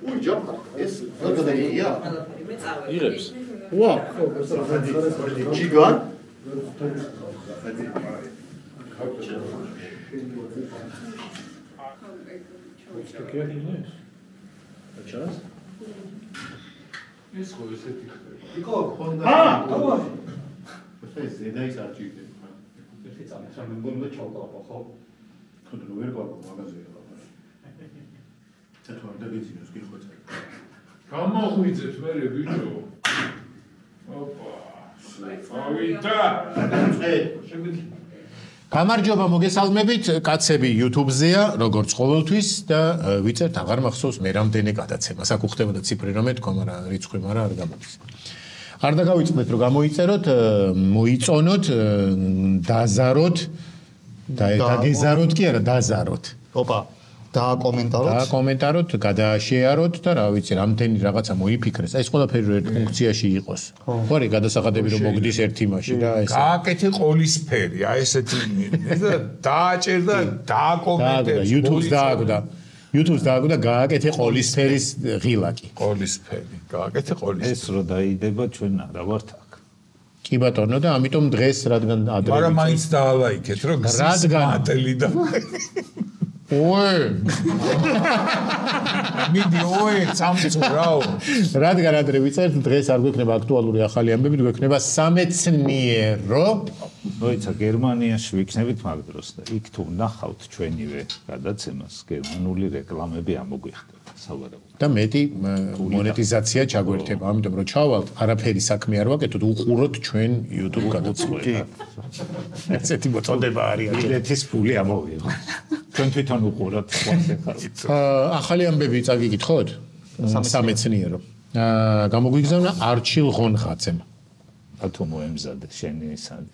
Ui, ჯაფარ, ეს გადაიღია? იღებს. ვა, ჯიგან? ეს ხო ესეთი. იქო, ხონდა. დავა. ეს ზედა ის არჩივდება. ერთი წამი სამი გონდა ჩავყავ ხო? ხოდრო ვერ გაყავ მაღაზია ლაპარაკი. ცოტა არ დაგეძინოს გიხოცა. გამოღვიძეთ მე ბიჭო. ოპა. ავიდა. გამარჯობა მოგესალმებით, კაცები YouTube-ზეა, როგორც ყოველთვის და ვიწერთ აღარ მახსოვს მე რამდენი გადაცემა. საკ უხდებოდა ციფრი რომ ეთქვა, მაგრამ რიცხვი მაგრამ არ გამოდის. არ დაგავიწყდეთ რომ გამოიწეროთ, მოიწონოთ, დაზაროთ და დაგეზაროთ კი არა, დაზაროთ. ოპა, დააკომენტაროთ. დააკომენტაროთ, გადააშეაროთ და რა ვიცი, რამდენი რაღაცა მოიფიქრეს. აი ეს ყველაფერი ერთ ფუნქციაში იყოს. ხო არა, გადასახადები რომ მოგდის ერთ იმაში და ეს. გააკეთე ყოლისფერი, აი ესეთი და დააჭერ და დააკომენტებს. YouTube-ს დააგდა გააკეთე ყოლისფერის ღილაკი. ყოლისფერი, გააკეთე ყოლისფერი. ეს რო დაიდება ჩვენ არა ვართ აქ. კი ბატონო და ამიტომ დღეს რადგან ადრე მაგრამ მაინც დაალაიქეთ რომ გზის მატელი და მიდი წამწურავ რადგან ადრე ვიწერთ დღეს არ გვექნება აქტუალური ახალი ამბები გვექნება სამეცნიერო როიცა გერმანიაში ვიქნებით მაგ დროს და იქ თუ ნახავთ ჩვენივე გადაცემას გერმანული რეკლამები ამოგვიხდება სავარაუდოდ და მეტი მონეტიზაცია ჩაგვერთება ამიტომ რომ ჩავალთ არაფერი საქმე არ ვაკეთოთ უყუროთ ჩვენ YouTube გადაცემას ესეთი მოწოდება არის ბილეთის ფული ამოვიღო ჩვენ თვითონ უყუროთ ახალი ამბები წაგიკითხოთ სამეცნიერო გამოგვიგზავნა არჩილ ღონღაძემ ათო მოემზადე შენი ისანი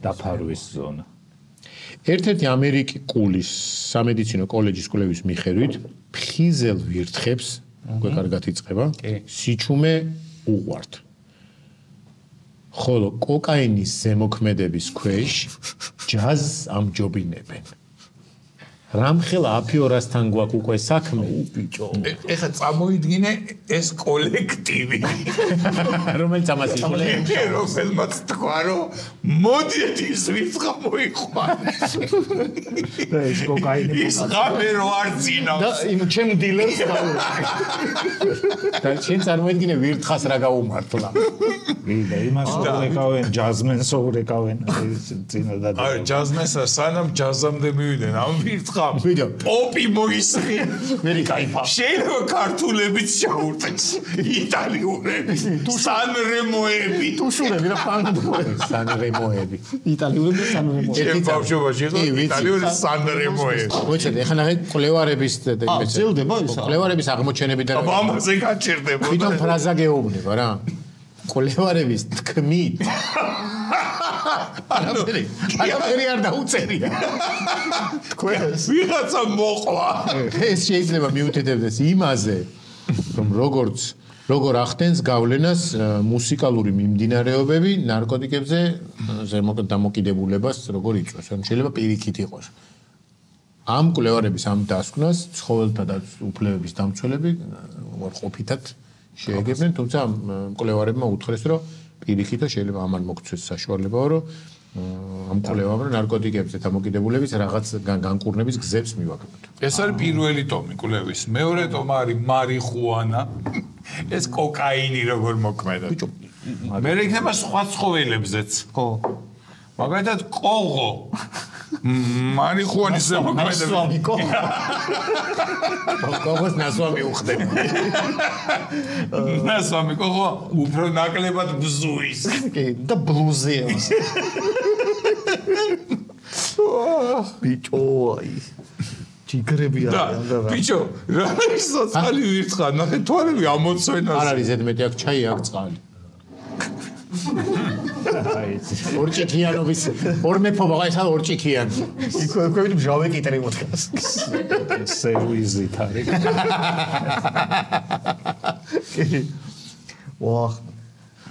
დაფარვის ზონა ერთ-ერთი ამერიკული სამედიცინო კოლეჯის კვლევის მიხედვით ფხიზელ ვირთხებს უკვე კარგად იწყება სიჩუმე უყვართ ხოლო კოკაინის ზემოქმედების ქვეშ ჯაზს ამჯობინებენ რამხელა აფიორასთან გვაქვს უკვე საქმე ბიჭო ეხლა წამოიდგინე ეს კოლექტივი რომელიც ამას იკვლევს რომელმაც თქვა რომ მოდიეთ ის ვიწყა მოიყვანე და ეს კოკაინი ის ღამე რო არ ძინავს და იმ ჩემ დილერს და შენ წარმოიდგინე ვირთხას რა გაუმართლა და იმას ურეკავენ ჯაზმენს ურეკავენ წინადად აი ჯაზმენსა სანამ ჯაზამდე მივიდნენ ამ ვირთხა ვიდეო პოპი მოისხი მერი кайფა შეიძლება ქართულებიც ჩაურწეს იტალიურები სანრემოები თუშურები რა ფანტოები სანრემოები იტალიურები და სანრემოები ჩემ ბავშვობაში იყო იტალიური სანრემოები მოიწერე ეხლა ნახე კვლევარების ძილდება ისა კვლევარების აღმოჩენები და ამაზე გაჩერდება თვითონ ფრაზა გეუბნება რა კვლევარების თქმით არაფერი არ დაუწერია თქვენს ვიღაცა მოყვა ეს შეიძლება მიუთითებდეს იმაზე რომ როგორ ახდენს გავლენას მუსიკალური მიმდინარეობები ნარკოტიკებზე დამოკიდებულებას როგორ იწვევს რომ შეიძლება პირიქით იყოს ამ კვლევარების ამ დასკვნას ცხოველთა და უფლებების დამცველები უარყოფითად შეეგებნენ თუმცა კვლევარებმა უთხრეს რომ პირიქითო შეიძლება ამან მოგცეს საშუალება რომ ამ კვლევამ ნარკოტიკებზე დამოკიდებულების რაღაც განკურნების გზებს მივაგნოთ. ეს არის პირველი ტომი კვლევის. მეორე ტომა არის მარიხუანა. ეს კოკაინი როგორ მოქმედებს. ბიჭო, მე იქნება სხვა ცხოველებზეც. ხო. მაგალითად კოღო. მარიხუანის ზემოქმედებს. ნასვამი კოღო. კოღოს ნასვამი უხდება. ნასვამი კოღო უფრო ნაკლებად ბზუის. კი, და ბლუზეებს. ბიჭო, აი. ჯიგრები არიან და რა. ბიჭო, რა ის სოციალი ვირთხა, ნახე თვალები ამოცვენას. არ არის ზედმეტი აქ ჩაი აქ წყალი. ორჭიქიანობის ორმეფობა ეს არის ორჭიქიანი. იქვე მჟავე კიტრი მოდგას. სერვიზით არის. ვაჰ.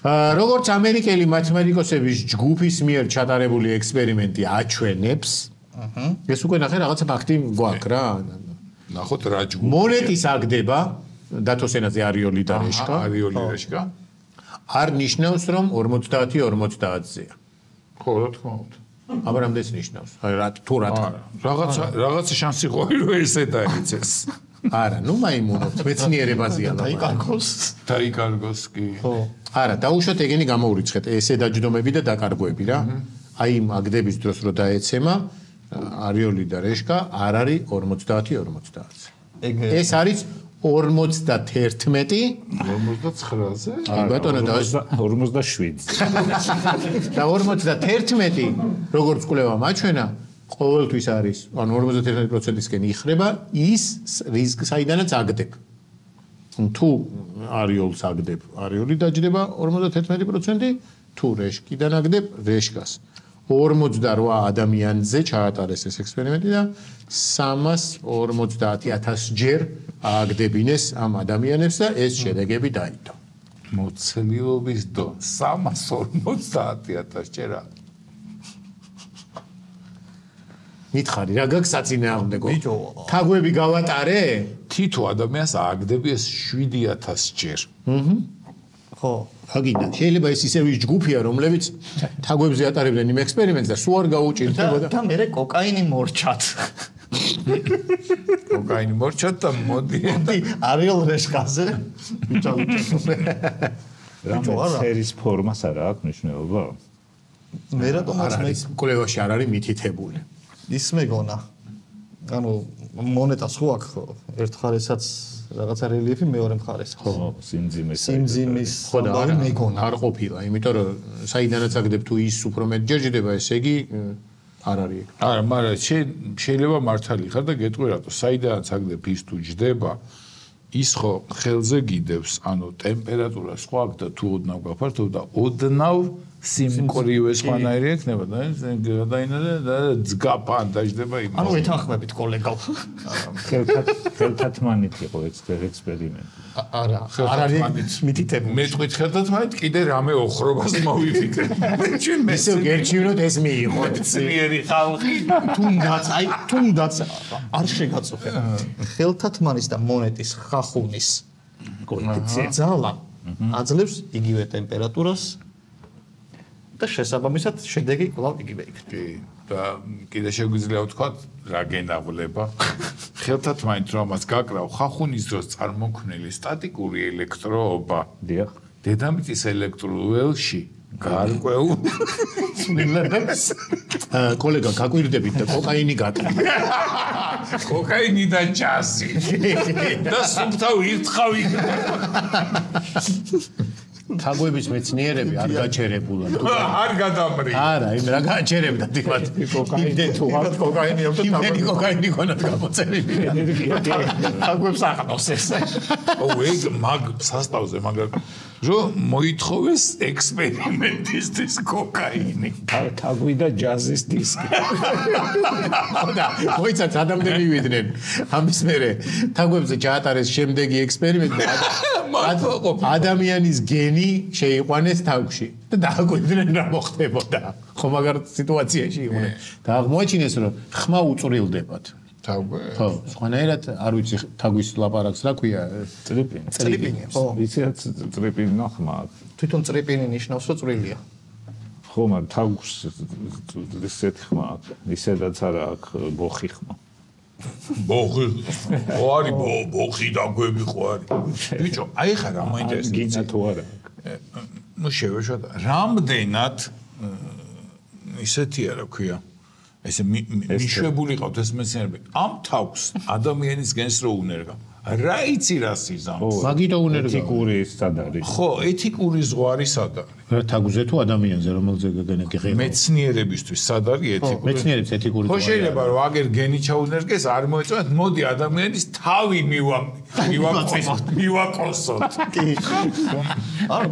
როგორც ამერიკელი მათემატიკოსების ჯგუფის მიერ ჩატარებული ექსპერიმენტი აჩვენებს, ეს უკვე ნახე რაღაცა ფაქტი გვაქვს რა. ნახოთ რა ჯგუფი. მონეტის აგდება დათოსენაზე არიოლი და რეშკა. არიოლი რეშკა. არ ნიშნავს რომ 50-50-ზეა. ხო, რა თქმა უნდა. აბა რამდენს ნიშნავს? აი რა თუ რა რაღაცა შანსი ხო იყო ესე დაიცეს. არა, ნუ მაიმუნობთ, მეცნიერებაზეა დაიკარგოს. დაიკარგოს კი. ხო. არა, დაუშვათ ეგენი გამოურიცხეთ, ესე დაჯდომები და დაკარგვები რა. აი იმ აგდების დროს რო დაეცემა არიოლი და რეშკა არ არის 50-50. ეს არის 51 59-ზე? აი ბატონო და 57-ზე. და 51 როგორც კვლევა მაჩვენა ყოველთვის არის, ანუ 51%-ისკენ იხრება ის რისკი საიდანაც აგდებ. თუ არიოლს აგდებ, არიოლი დაჯდება 51%, თუ რეშკიდან აგდებ, რეშკას. 48 ადამიანზე ჩაატარეს ეს ექსპერიმენტი და 350,000 ჯერ ააგდებინეს ამ ადამიანებს და ეს შედეგები დაიდო. მოცლილობის დო 350,000 ჯერა. მითხარი, რა გაქვს საწინააღმდეგო? თაგვები გავატარე? თითო ადამიანს ააგდები ეს 7,000 ჯერ. ხო. აგინდა, შეიძლება ეს ისევ ის ჯგუფია, რომლებიც თაგვებზე ატარებდნენ იმ ექსპერიმენტს და სულ არ გაუჭირდებოდა. და მე კოკაინი მორჩათ. კოკაინი მორჩათ და მოდი არიოლ რეშკაზე. ბიჭო. რამე სერის ფორმას არა აქვს მნიშვნელობა? მე რატომაც მე კვლევაში არ არის მითითებული. ის მეგონა. ანუ მონეტას ხო აქვს ერთ მხარესაც რაღაცა რელიეფი, მეორე მხარეს. ხო, სიმძიმეს. სიმძიმის ხო და ამბავი მეგონა. არ ყოფილა, იმიტომ რომ საიდანაც აგდებ თუ ის უფრო მეტჯერ ჯდება, ესე იგი არ არის ეგ. არა, მაგრამ შეიძლება მართალი ხარ და გეტყვი რატო, საიდანაც აგდებ ის თუ ჯდება, ის ხო ხელზე გიდევს, ანუ ტემპერატურა სხვა აქვს და თუ ოდნავ გაფართოვ და ოდნავ სიმკვრივე სხვანაირი ექნება და გადაინერე და ძგაფან დაждდება იმ. ანუ ეთანხმებით კოლეგო. ხელთათმანით იყო ექსპერიმენტი. არა, არ არის მითითებული. მე თქვით ხელთათმანით კიდე რამე ოხრობას მოვიფიქრე. ჩვენ ისე გერჩივნოთ ეს მიიღო. ძლიერი ხალხი. თუნდაც არ შეგაწუხე. ხელთათმანის და მონეტის ხახუნის ძალა აძლევს იგივე ტემპერატურას და შესაბამისად შედეგი კვლავ იგივე იქნება. კი, და კიდე შეგვიძლია ვთქვათ, რა გენაღვლება. ხელთათმანით რომაც გაკრავ ხახუნის დროს წარმოქმნილი სტატიკური ელექტროობა. დიახ. დედამიწის ელექტრულ ველში გარკვეულ სულელებს კოლეგა გაგვირდებით და კოკაინი გატა. კოკაინი და ჯაზი. და სუფთავ ირთხავი. თაგვების მეცნიერები არ გაჩერებულან. არ გადამრი. არა, იმ რა გაჩერებდა თვითონ. კოკაინი თუ არ კოკაინი აქვს და კოკაინი ქონათ გამოწერილი. თაგვებს აყნოს ეს. ო, ეგ მაგ სასტავზე, მაგრამ რომ მოითხოვეს ექსპერიმენტისთვის კოკაინი. თაგვი და ჯაზის დისკი. ხოდა, მოიცათ სადამდე მივიდნენ. ამის მერე თაგვებზე ჩაატარეს შემდეგი ექსპერიმენტი. ადამიანის გენი შეიყვანეს თაგვში და დააკვირდნენ რა მოხდებოდა. ხო, მაგარ სიტუაციაში იყვნენ. და აღმოაჩინეს რომ ხმა უწვრილდებათ. თაგვი. ხო, სხვანაირად არ ვიცი თაგვის ლაპარაკს რა ქვია? ტრიპინი. ტრიპინი. ხო. ისეც ტრიპინი ნახმა. თვითონ ტრიპინი ნიშნავს რომ წვრილია. ხო, მაგრამ თავს ისეთ ხმა აქვს. ისედაც არა აქვს ბოხი ხმა. ბოხი. ხო არის ბოხი და გვები ხო არის. ბიჭო, აი ხა რა მაინტერესებს. გინა თუ არა. ნუ შევეშოთ, რამდენად ისეთია რა ქვია. ესე მიშვებული ყავთ ეს მეცნიერები. ამ თავს ადამიანის გენს რო უნერგა. რა იცი რა სიზამს? მაგიტო უნერგა. ეთიკური სად არის? ხო, ეთიკური ზღვარი სად არის? რა თაგვზე თუ ადამიანზე რომელზე გენები მეცნიერებისთვის სად არის ეთიკური? მეცნიერებს ეთიკური ხო შეიძლება რომ აგერ გენი ჩაუნერგეს არ მოეწონათ, მოდი ადამიანის თავი მივაკოსოთ. კი. არა,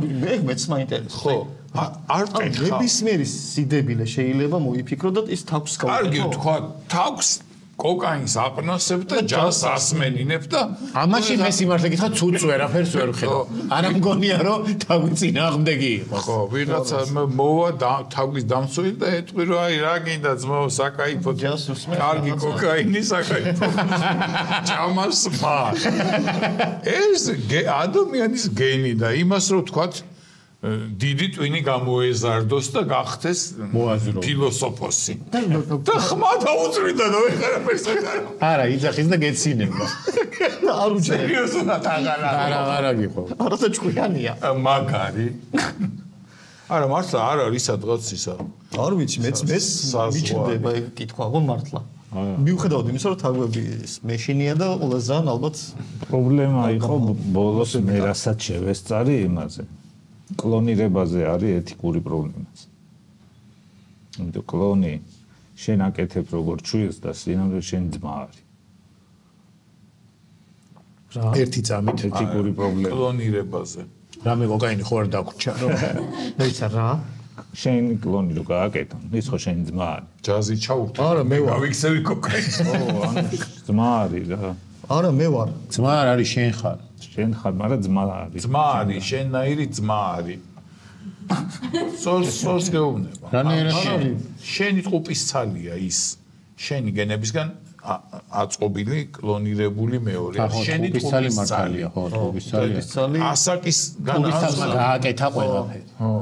მეც მაინტერესებს. ხო. არ ნებისმიერი სიდებილე შეიძლება მოიფიქრო და ის თავს გავაკეთო. კარგი ვთქვა, თავს კოკაინს აყნოსებ და ჯაზს ასმენინებ და ამაში მე სიმართლე გითხრა ცუც ვერაფერს ვერ ვხედავ. არ მგონია რომ თავი წინააღმდეგი იყო. ხო, ვიღაცა მოვა თავის დამცველი და ეტყვი რომ აი რა გინდა ძმაო საკაიფო კარგი კოკაინი საკაიფო. ჭამას მარ. ეს ადამიანის გენი და იმას რომ თქვათ დიდი ტვინი გამოეზარდოს და გახდეს ფილოსოფოსი. და ხმა დაუწვიდა და ვერაფერს არ. არა, იძახის და გეცინება. არ უჯერ. სერიოზულად არა გიყო. არაცა ჭკვიანია. მაგარი. არა, მართლა არ არის სადღაც ისა. არ ვიცი, მეც მიჩნდება ეგ კითხვა, ხო მართლა. მიუხედავად იმისა, რომ თაგვები მეშინია და ყველაზე ალბათ პრობლემა იყო ბოლოს მე რასაც შევესწარი იმაზე. კლონირებაზე არის ეთიკური პრობლემაც. იმიტომ კლონი შენ აკეთებ როგორ ჩვილს და სინამდვილე შენ ძმა არის. ერთი წამით ეთიკური პრობლემა. კლონირებაზე. რამე კოკაინი ხო არ დაგვრჩა რომ ეცა რა? შენ კლონი რო გააკეთო, ის ხო შენ ძმა არის. ჯაზი ჩაურთო. არა, მე ვარ. გავიქცევი კოკაინს. ო, ანუ ძმა არის რა. არა, მე ვარ. ძმა არ არის შენ ხარ. შენ ხარ, მაგრამ ძმა არის. ძმა არის, შენნაირი ძმა არის. სოს გეუბნება. რანაირად შენი ტყუპის ცალია ის. შენი გენებისგან აწყობილი კლონირებული მეორე. შენი ტყუპის მართალია, ხო, ტყუპის ცალი. ასაკისგან გააკეთა ყველაფერი. ხო.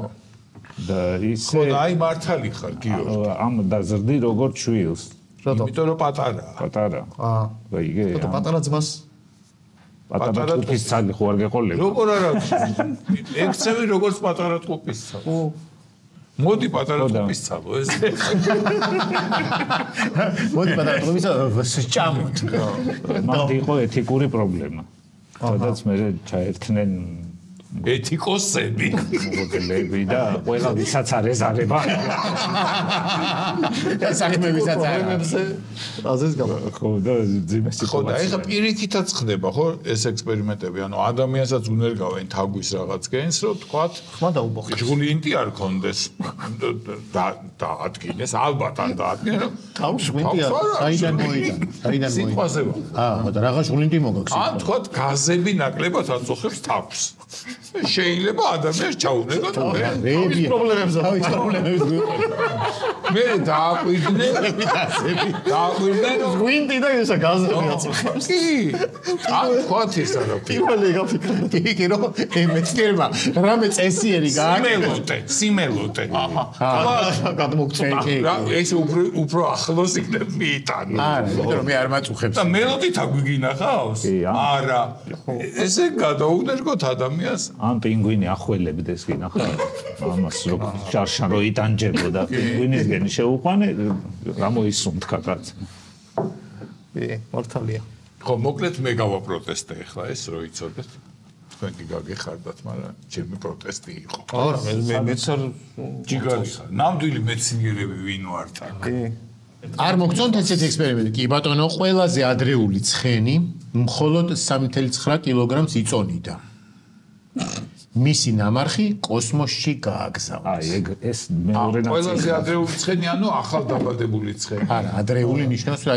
და ისე ხო, აი მართალი ხარ, გიორგი. ამ დაზრდი როგორ ჩვილს. იმიტომ რომ პატარაა. პატარა. აა. ვაიგე. პატარა ძმას პატარა ტყუპის ცალი ხო არ გეყოლება. როგორ არა? ექცევი როგორც პატარა ტყუპის ცალი. ო. მოდი პატარა ტყუპის ცალო ეს. მოდი პატარა ტყუპის ჭამოთ. მანდ იყო ეთიკური პრობლემა. სადაც მე ჩაერთნენ ეთიკოსები მოგელები და ყველა ვისაც არ ეზარება. საქმეებისაც პრობლემებზე აზრის გამო. ხო და ძიმე სიტუაცია. ხო და ეხა პირიქითაც ხდება ხო ეს ექსპერიმენტები, ანუ ადამიანსაც უნერგავენ თაგვის რაღაც გენს, რომ თქვათ ხმა დაუბოხეს. ჟღვლინტი არ კონდეს და დაადგინეს, ალბათ ან დაადგინეს, რომ თავს ჟღვლინტი არ საიდან მოიდა? საიდან მოიდა? სიტყვაზე ვარ. აა, და რაღაც ჟღვლინტი მოგაქვს. ან თქვათ გაზები ნაკლებად აწუხებს თავს. შეიძლება ადამიანს ჩაუნერგო და რეები პრობლემებზე თავის პრობლემებს მე დააკვირდნენ ღვინტი და ისა გაზები აწუხებს. კი ან თქვათ ეს არა პირველი გაფიქრდა. კი რომ მეცნიერება რამე წესიერი გააკეთა. სიმელოტე აჰა გადმოგწყვეტა. რა ეს უფრო ახლოს იქნებ მიიტანო არა, იმიტომ რომ მე არ მაწუხებს. და მელოდით აგვიგინახავს არა ესე გადაუნერგოთ ადამიანს ან პინგვინი ახველებდეს გინახა ამას როგორ შარშან რო იტანჯებოდა პინგვინის გენი შეუყვანე რა მოისუნთქა კაც კი მართალია. ხო მოკლედ მე გავაპროტესტე ახლა ეს რო იცოდეთ თქვენ კი გაგეხარდათ მაგრამ ჩემი პროტესტი იყო არა მეც არ ჯიგარი ხარ ნამდვილი მეცნიერები ვინ ვართ აქ კი არ მოგწონთ ესეთი ექსპერიმენტი? კი ბატონო, ყველაზე ადრეული ცხენი მხოლოდ 3.9 კილოგრამს იწონიდა. მისი ნამარხი კოსმოსში გააგზავნეს. აი ეგ ეს მეორე ნაწილი ყველაზე ადრეული ცხენი ანუ ახალ დაბადებული ცხენი არა, ადრეული ნიშნავს რა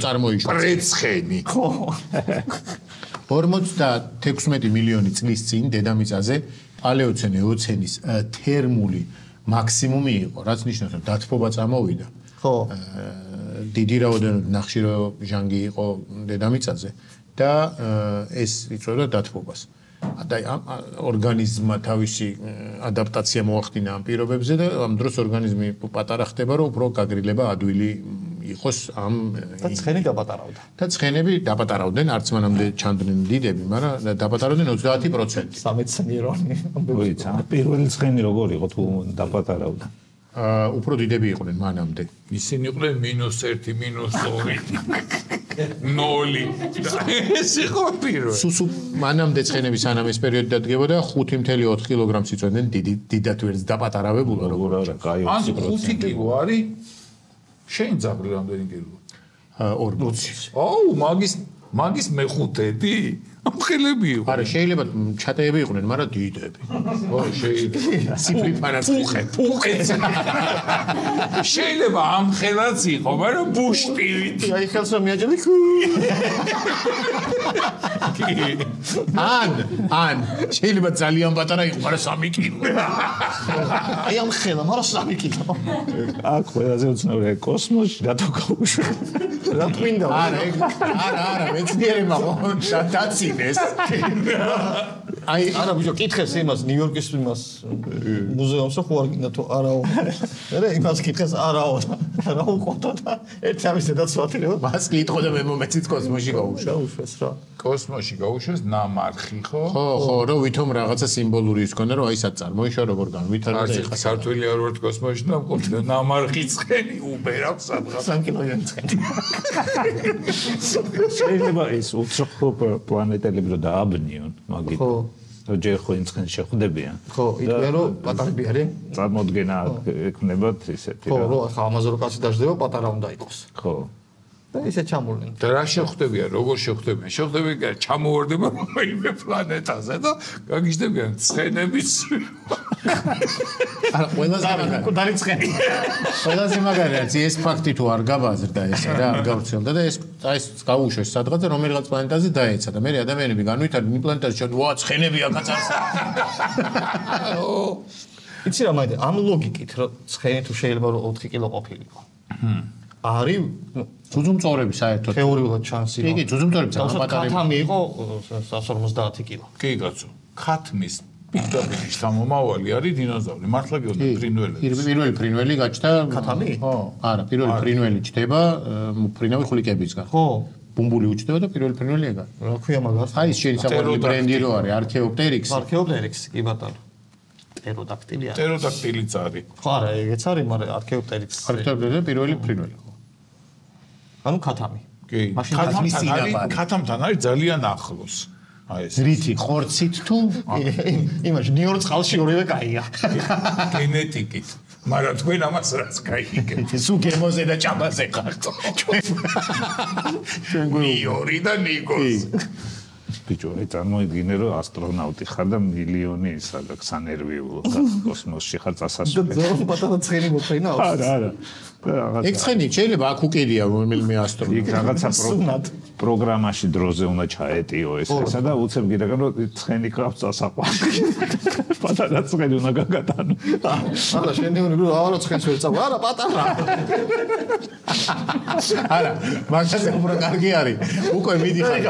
წარმოიშვა. პრეცხენი ხო 56 მილიონი წლის წინ დედამიწაზე პალეოცენ ეოცენის თერმული მაქსიმუმი იყო, რაც ნიშნავს რომ დათბობა წამოვიდა. ხო დიდი რაოდენობით ნახშირო ჟანგი იყო დედამიწაზე და ეს იწვევდა დათბობას. და ორგანიზმმა თავისი ადაპტაცია მოახდინა ამ პირობებზე და ამ დროს ორგანიზმი პატარა ხდება, რომ უფრო გაგრილება ადვილი იყოს ამ და ცხენი დაპატარავდა. და ცხენები დაპატარავდნენ, არც მანამდე ჩანდნენ დიდები, მაგრამ დაპატარავდნენ 30%. სამეცნიეროვანი ვიცი პირველი ცხენი როგორ იყო თუ დაპატარავდა უფრო დიდები იყვნენ მანამდე. ისინი იყვნენ -1 -2 0 ეს იყო პირველი სუსუ მანამდე ცხენები სანამ ეს პერიოდი დადგებოდა 5.4 კილოგრამს იწვევდნენ დიდად ვერც დაპატარავებულა როგორ არა კაი ან 5 კილო არის შენ ძაღლი რამდენი კილოა 40. აუ მაგის მეხუთედი ამხელები იყო. არა, შეიძლება ჩატეები იყვნენ, მაგრამ დიდები. ო, შეიძლება. ციფრი ფანაცკი. ფუყეც. შეიძლება ამხელაც იყო, მაგრამ ბუშტივით. აი ხელს რომ მიაჭრდი. ან შეიძლება ძალიან პატარა იყო, მაგრამ 3 კილო. აი ამ ხელა, მაგრამ 3 კილო. აქ ყველაზე უცნაურია კოსმოსში რატო გაუშვა. რა twinda? არა, მეცნიერებმა დაცინეს. აი, არა ბიჭო, კითხეს იმას ნიუ-იორკის იმას მუზეუმს ხო არ გინდა თუ არაო. მე იმას კითხეს არაო. რა უყոտო და ერთი ამის დედაც ვათილეო. მას კითხო და მე მომეცით კოსმოსში გაუშვა. უშვეს რა. კოსმოსში გაუშვეს ნამარხი, ხო? ხო, რომ ვითომ რაღაცა სიმბოლური ის ქონდა, რომ აი სად წარმოიშვა როგორ განვითარდა და ხა სართული არ ვარ კოსმოსში და მყოფდა ნამარხი ცხენი უბერავს სადღაც 3 კილოიანი ცხენი. შეიძლება ეს უცხო პლანეტელები რომ დააბნიონ, მაგით. ხო. ჯერ ხო იმ ცხენს შეხვდებიან. ხო, იტყვია რომ პატარები არიან. წარმოდგენა ექნებათ ისეთი ხო, რომ ახლა ამაზე რო კაცი დაждდება, პატარა უნდა იყოს. ხო. და ისე ჩამოვლენ. და რა შეხვდებიან, როგორ შეხვდებიან? შეხვდებიან ჩამოვარდება რომელიმე პლანეტაზე და გაგიჟდებიან ცხენების. არა, ყველაზე კუდარი ცხენი. ყველაზე მაგარია, ეს ფაქტი თუ არ გაბაზრდა ეს რა, არ გავრცელდა და ეს გაუშვეს სადღაც და რომელიღაც პლანეტაზე დაეცა და მე ადამიანები განვითარდნენ იმ პლანეტაზე ჩვენ ვა ცხენები აქაც არის. იცი რა მაინდა, ამ ლოგიკით რომ ცხენი თუ შეიძლება რომ 4 კილო ყოფილიყო. არის ძუძუმწოვრები საერთოდ თეორიულად ჩანსი. კი, ძუძუმწოვრები ძალიან პატარები. ქათამი იყო 150 კილო. კი, კაცო. ქათმის პირდაპირ შთამომავალი არის დინოზავრი. მართლა გეუბნები ფრინველები. პირველი ფრინველი გაჩნდა ქათამი? ხო, არა, პირველი ფრინველი ჩდება ფრინავი ხვლიკებისგან. ხო. ბუმბული უჩდება და პირველი ფრინველი ეგა. რა ქვია მაგას? აი ეს შენი საყვარელი ბრენდი რო არის არქეოპტერიქსი. არქეოპტერიქსი, კი ბატონო. ტეროდაქტილია. ტეროდაქტილიც არის. ხო, არა, ეგეც არის, მაგრამ არქეოპტერიქსი. არქეოპტერიქსი პირველი ფრინველი. ანუ ქათამი. კი. მაშინ ქათამთან არის ძალიან ახლოს. აი ეს რითი ხორცით თუ იმაში ნიუ-იორკ წყალში ორივე კაია. გენეტიკით. მაგრამ თქვენ ამას რაც გაიგეთ. სულ გემოზე და ჭაბაზე ხართ. ჩვენ ნიორი და ნიკოს. ბიჭო, აი წარმოიდგინე რომ ასტრონავტი ხარ და მილიონი ისა გაქვს ანერვიულო კოსმოსში ხარ წასასვლელი. და ზოგი პატარა ცხენი მოფრინავს. არა. ეგ ცხენი შეიძლება აქ უკედია რომელიმე ასტრონავტი. იქ რაღაცა პროგრამაში დროზე უნდა ჩაეტიო ესა და უცებ გიდაგან რომ ცხენი ყავს წასაყვანი. პატარა ცხენი უნდა გაგატანო. არა, შენდეუნი რომ არა ცხენს ვერ წავა. არა, პატარა. არა, მაგაზე უფრო კარგი არის. უკვე მიდიხარ.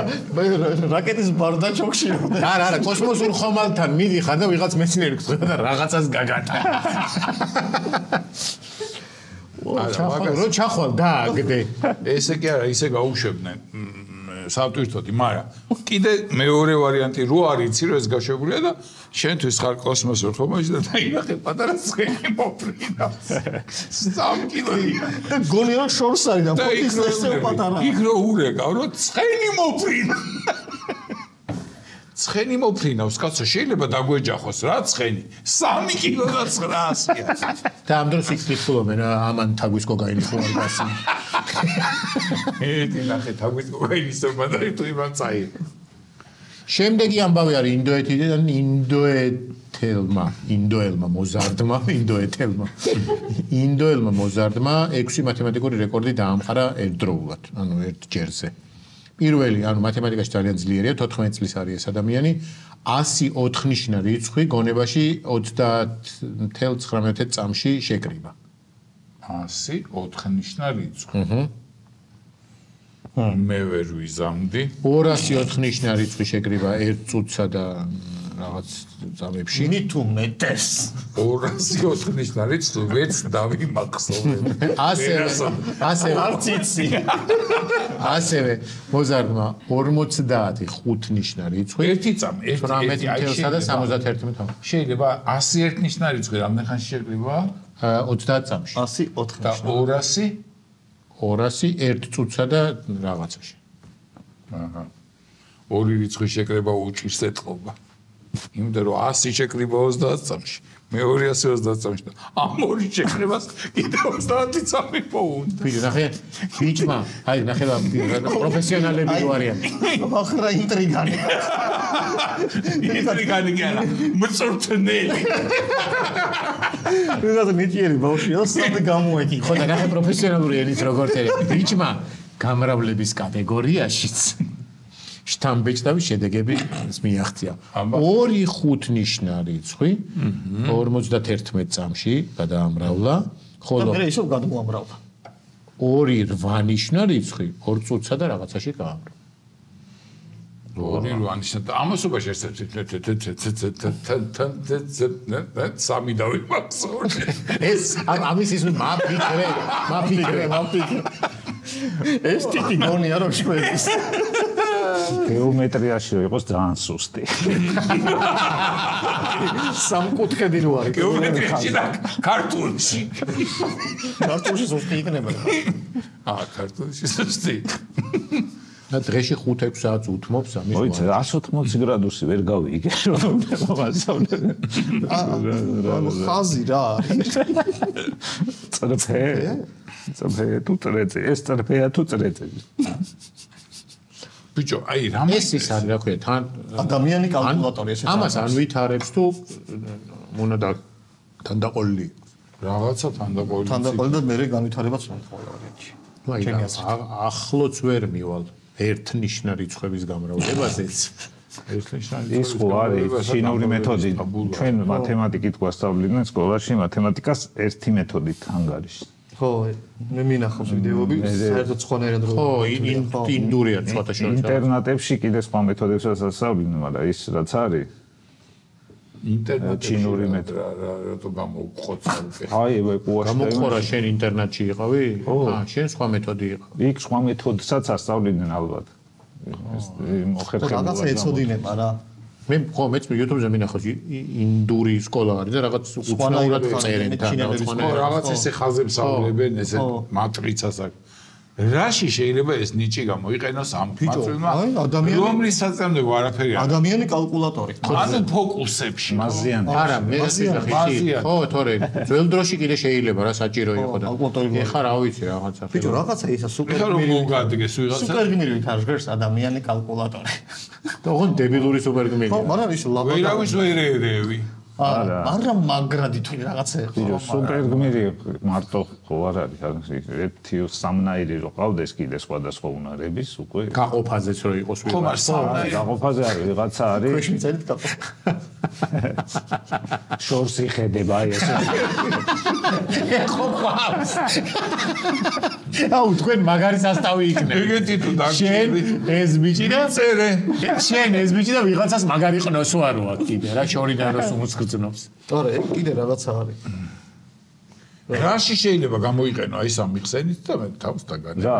რაკეტის ბარდაჩოქში. არა, კოსმოსურ ხომალდთან მიდიხარ და ვიღაც მეცნიერი გწოდა და რაღაცას გაგატა. რო ჩახვალ დააგდე. ესე კი არა, ისე გაუშვებდნენ სავტვირთოდი, მაგრამ კიდე მეორე ვარიანტი რო არიცი რომ ეს გაშვებულია და შენთვის ხარ კოსმოსურ ხომალდში და დაინახე პატარა ცხენი მოფრინავს. 3 კილოი. და გონი რომ შორს არის და ფოტის ესე პატარა. იქ რო ურეკავ, რომ ცხენი მოფრინა. ცხენი მოფრინავს, კაცო, შეიძლება დაგვეჯახოს რა ცხენი? 3 კილო და 900-ია. და ამ დროს იქ ფიქრობენ ამან თაგვის კოკაინი ხო არ გასი. ეთი ნახე თაგვის კოკაინის მომდარი თუ იმან წაი. შემდეგი ამბავი არის ინდოეთიდან ინდოელმა მოზარდმა 6 მათემატიკური რეკორდი დაამყარა ერთდროულად, ანუ ერთ ჯერზე. პირველი, ანუ მათემატიკაში ძალიან ძლიერია, 14 წლის არის ეს ადამიანი, 104 ნიშნა რიცხვი გონებაში 30.19 წამში შეკრიბა. 104 ნიშნა რიცხვი. მე ვერ ვიზამდი. 204 ნიშნა რიცხვი შეკრიბა 1 წუთსა და რაღაც წამებში. ნიტუ მეტეს. 204 ნიშნა რიცხვი ვეც დავიმახსოვრებ. ასევე მოზარდმა 50.5 ნიშნა რიცხვი. ერთი წამ, 18-ისა და 71. შეიძლება 101 ნიშნა რიცხვი რამდენ ხანში შეკრიბა? 30 წამში. 104 და 200 1 წუთსა და რაღაცაში. აჰა. ორი რიცხვი შეკრება უჭირს ეთყობა. იმიტომ რომ 100 შეკრიბა 30 წამში. მე 220 წამში და ამ ორი შეხებას კიდევ 30 მოუნდა. ბიჭო, ნახე, ბიჭმა, აი, ნახე რა პროფესიონალები რო არიან. ახრა ინტრიგანი. ინტრიგანი კი არა, მწვრთნელი. ვიღაცა ნიჭიერი ბავშვია, სად გამოეკი. ხო და ნახე პროფესიონალური ენით როგორ წერია. ბიჭმა გამრავლების კატეგორიაშიც შთამბეჭდავი შედეგები მიაღწია. 2-5 ნიშნა რიცხვი 51 წამში გადაამრავლა, ხოლო მე ისევ გადმოამრავლა. 2-8 ნიშნა რიცხვი 2 წუთსა და რაღაცაში გაამრავლა. 2 ნიშნა და ამასობაში ეს სამი დავიმახსოვრე. ეს ამის ის მაფიქრე. ეს ტიტი გონია რომ შვედის. გეომეტრიაში იყოს ძალიან სუსტი. სამკუთხედი რო არის. გეომეტრიაში და ქართულში. ქართულში სუსტი იქნება. ქართულში სუსტი. და დღეში 5-6 საათს უთმობს ამის. მოიცა 180 გრადუსი ვერ გავიგე რომ მომასწავლე. ხაზი რა არის? წრფე თუ წრეწი, ეს წრფეა თუ წრეწი. ბიჭო, აი რა ეს ის არის რა ქვია, თან ადამიანი კალკულატორი ესე. ამას ან ვითარებს თუ მონა და თანდაყოლილი. რაღაცა თანდაყოლილი. თანდაყოლილი და მე განვითარებაც მომხვალ ვარიანტში. ნუ აი ახლოც ვერ მივალ ერთ ნიშნა რიცხვების გამრავლებაზეც. ეს ნიშანი ის ხო არის ჩინური მეთოდი. ჩვენ მათემატიკით გვასწავლიდნენ სკოლაში მათემატიკას ერთი მეთოდით ანგარიშს. ხო, მე მინახავს ვიდეოები, საერთოდ სხვანაირად რო. ხო, ინდურია ცოტა შორს. ინტერნეტებში კიდე სხვა მეთოდებსაც ასწავლიდნენ, მაგრამ ის რაც არის ინტერნეტში ჩინური მეთოდი. რატო გამოვხოთ საერთოდ? აი, ეკუაში გამოყარა შენ ინტერნეტში იყავი? შენ სხვა მეთოდი იყო. იქ სხვა მეთოდსაც ასწავლიდნენ ალბათ. ეს მოხერხებულად. რაღაცა ეცოდინება რა. მე ხო მეც YouTube-ზე მინახავს ინდური სკოლა არის და რაღაც უცნაურად წერენ თან რაღაც ესე ხაზებსავლებენ ესე მატრიცას აქვს. რაში შეიძლება ეს ნიჭი გამოიყენოს ამ ფაცილმა? რომლის საწარმოები არაფერი არ. ადამიანი კალკულატორი. ანუ ფოკუსებში. მაზიანი. არა, მე ეს ხო, თორე ძველ დროში კიდე შეიძლება რა საჭირო იყო და ეხა რა ვიცი რაღაცა. ბიჭო, რაღაცა ისა ეხა რომ მოგადგეს ვიღაცა. სუპერგმირი არ ჟღერს ადამიანი კალკულატორი. და ოღონ დებილური სუპერგმირია. ხო, მაგრამ ის ლაბორატორია. ვერავის ვერ ერევი. არა მაგრადი თუ რაღაცა ხო სუპერგმირი მარტო ხო არ არის ერთი სამნაირი რო ყავდეს კიდე სხვადასხვა უნარების უკვე გაყოფაზეც რო იყოს ხო მაგრამ სამნაირი გაყოფაზე არის ვიღაცა არის ქვეშ მიწერით გაყოფა შორს იხედება აი ეს ხო ყავს აუ თქვენ მაგარი სასტავი იქნება ეგეთი თუ შენ ეს ბიჭი და წერე შენ ეს ბიჭი და ვიღაცას მაგარი ყნოსო არო აქ კიდე რა შორიდან როს უმსხრძნობს არა კიდე რაღაცა არის რაში შეიძლება გამოიყენო აი სამ მიხსენით და მე თავს დაგანე რა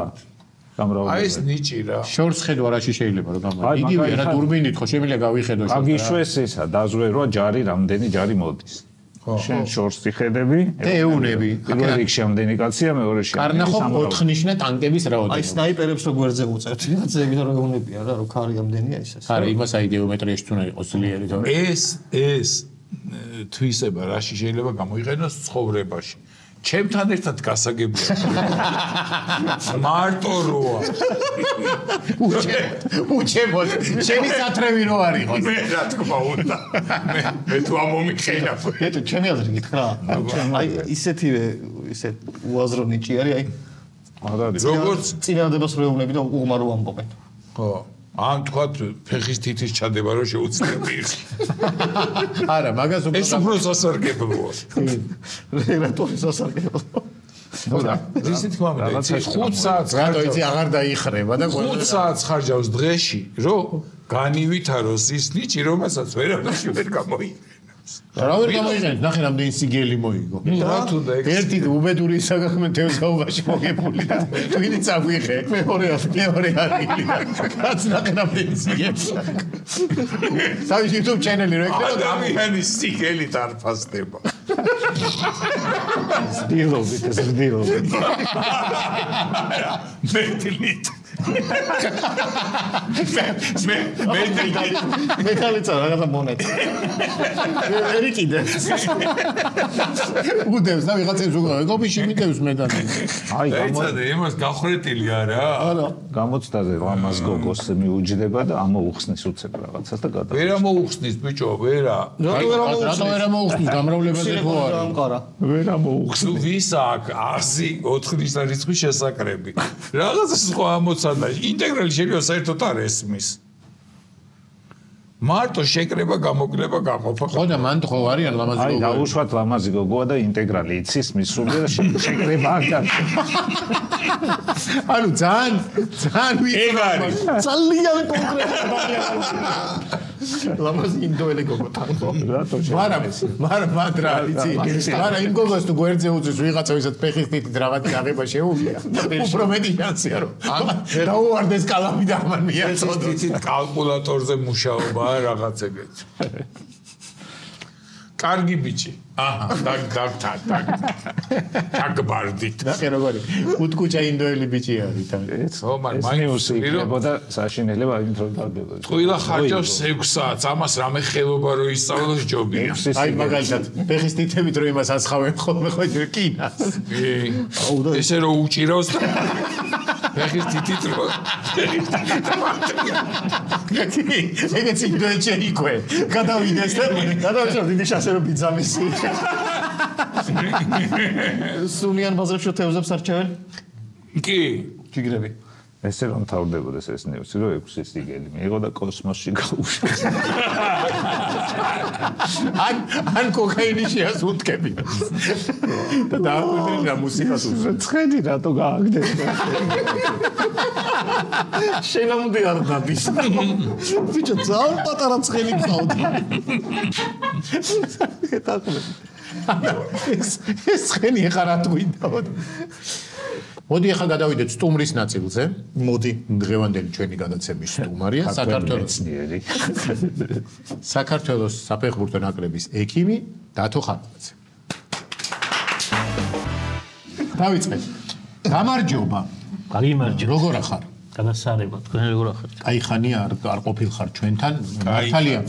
გამრავლება აი ეს ნიჭი რა შორს ხედვა რაში შეიძლება რომ გამოიყენო იგივე რა დურბინით ხო შემიძლია გავიხედო შორს აგიშვეს ისა დაზვე რა ჯარი რამდენი ჯარი მოდის შენ შორს იხედები ეუნები პირველ რიგში რამდენი კაცია მეორეში კარნახო 4 ნიშნა ტანკების რაოდენობა აი სნაიპერებს რო გვერდზე უწევთ რაღაცა ეგ რა ეუნებია რა რო ქარი ამდენია ისე არა იმას აი გეომეტრიაში თუნდა იყოს ძლიერი თორე ეს თვისება რაში შეიძლება გამოიყენოს ცხოვრებაში ჩემთან ერთად გასაგებია მარტო როა უჩემოთ ჩემი სათრევი რო არ იყოს მე რა თქმა უნდა მე თუ ამომიხენა ეტო ჩემი აზრი გითხრა აი ისეთივე ისე უაზრო ნიჭი არის აი არ არის როგორც წინადადებას რო ეუბნები და უღმარო ამბობენ ხო ან თქვა ფეხის თითის ჩადება რომ შეუძლებელია არა მაგას ეს უფრო სასარგებლოა რეგულატორი სასარგებლოა ხოდა ისე თქვა მე 5 საათს რატო იცი აღარ დაიხრება და 5 საათს ხარჯავს დღეში რომ განივითაროს ის ნიჭი რომელსაც ვერავაში ვერ გამოიყენებს რა ვერ გამოიყენებს ნახე რამდენი სიგელი მოიგო რა თუნდა ეგ ერთი უბედური საგახმე თევზაობაში მოგებული და თქვენი წაგვიხე მეორე არის კაც ნახე რამდენი სიგელი თავის YouTube channel-ი რო ეკრება ადამიანის სიგელი დარფასდება ზდილობთ ეს ზდილობთ მეტლით მეტალიცა რაღაცა მონეტა. ვერი კიდე. უდევს და ვიღაცებს უყურებ. კოპიში მიტევს მეტალი. აი, ეცადე, იმას გახრეტილი არა? არა. გამოცდაზე ლამაზ გოგოს მიუჯდება და ამოუხსნის უცებ რაღაცას და გადა. ვერ ამოუხსნის ბიჭო, ვერა. რატო ვერ ამოუხსნის გამრავლებაზე ხო არის? გამყარა. ვერ ამოუხსნის. თუ ვის აქვს 100-4-ის რიცხვის შესაკრები. რაღაცა სხვა ამოცანა. ინტეგრალი შეიძლება საერთოდ არ ესმის. მარტო შეკრება, გამოკლება, გაყოფა. ხო და მან ხო არიან ლამაზი აი, გოგოები. დაუშვათ ლამაზი გოგოა და ინტეგრალი იცის მისული და შეკრება არ გაქვს. ანუ ძალიან ეგ არის. ძალიან კონკრეტული. ლამაზი ინდოელი გოგო თანხო. რატო მაგრამ იცი მაგრამ იმ გოგოს თუ გვერდზე უძვის ვიღაცა ვისაც ფეხის თითით რაღაც აღება შეუძლია უფრო მეტი შანსია რომ დაუვარდეს კალამი და ამან მიაწოდოს თითით კალკულატორზე მუშაობა რაღაც ეგეთ. კარგი ბიჭი. აჰა, დაგბარდით. ნახე როგორი ხუთკუჭა ინდოელი ბიჭი არის თან. ხო, მაგრამ მაინუსი იქნებოდა საშინელება იმით რომ დაგებოდა. ყველა ხარჯავს 6 საათს, ამას რამე ხელობა რო ისწავლოს ჯობია. აი მაგალითად ფეხის თითებით რომ იმას ასხავენ ხოლმე ხო კინას. ესე რომ უჭირავს და ფეხის თითით რო ეგეც ინდოეთში იქვე გადავიდეს და გადავშევ დიდი შანსი რომ ბიძამისი. სულიან ბაზარში თევზებს არჩევენ? კი. ჯიგრები. ესე რომ თავდებოდეს ეს ნიუსი რომ 6 სიგელი მიიღო და კოსმოსში გაუშვა. ან კოკაინი შეასუნთქები. და დააკვირდები რა მუსიკას უსმენ. ცხენი რატო გააგდეს? შენამდე არ დადის. ბიჭო ძალიან პატარა ცხენი გყავდა. ეს ხენი ეხა რა თქუინდაო. მოდი ახლა გადავიდეთ სტუმრის ნაწილზე. მოდი. დღევანდელი ჩვენი გადაცემის სტუმარია საქართველოს საფეხბურთო ნაკრების ექიმი დათო ხარბაძე. დავიწყეთ. გამარჯობა. გამარჯობა. როგორ ახარ? გადასარება, თქვენ როგორ ახართ? აი ხანია არ ყოფილხარ ჩვენთან. მართალია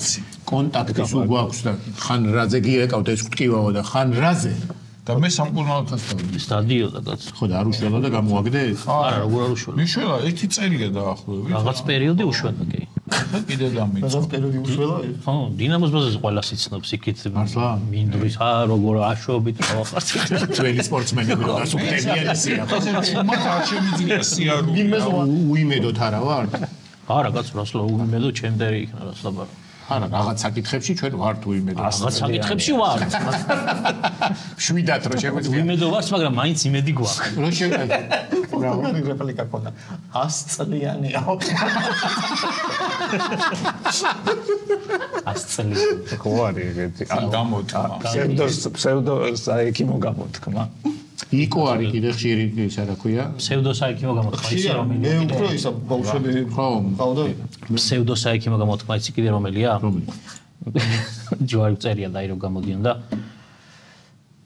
კონტაქტის უგვაქვს და ხან რაზე გიეკავთ ეს ვტკივაო და ხან რაზე და მე სამკურნალოდ ასწავლები. სტადიო და კაც. ხო და არ უშველა და გამოაგდე ეს? არა, როგორ არ უშველა? მიშველა 1 წელია დაახლოებით. რაღაც პერიოდი უშველა კი. და კიდე დამიწყო. რაღაც პერიოდი უშველა? ხო, დინამოს ბაზაზე ყველას იცნობს იქით. მართლა? მინდვრის როგორ აშობით რაღაც. ძველი სპორტსმენები და სუპტებიან ისია. მათ არ შემიძლია სიარული. უიმედოთ არა ვარ? არა, კაც რასლა უიმედო ჩემდერი იქნა რასლაბარ. არა, რაღაც საკითხებში ჩვენ ვართ უიმედოთ. რაღაც საკითხებში ვარ. შვიდათ რო შეგვიძლია. უიმედო ვარ, მაგრამ მაინც იმედი გვაქვს. რო შეგვიძლია. რა რეპლიკა ქონდა? 100 წლიანია. 100 წელი. ხო არის ეგეთი. გამოთქმა. ფსევდო საექიმო გამოთქმა. იკო არის კიდე ხშირი ისა რა ქვია? ფსევდოსაექიმო გამოთქმა იცი მე რომელია? უფრო ისა ბავშვები ხო. ყავდა? ფსევდოსაექიმო გამოთქმა იცი კიდე რომელია? ჯვარი წერია და აი რომ გამოდიან და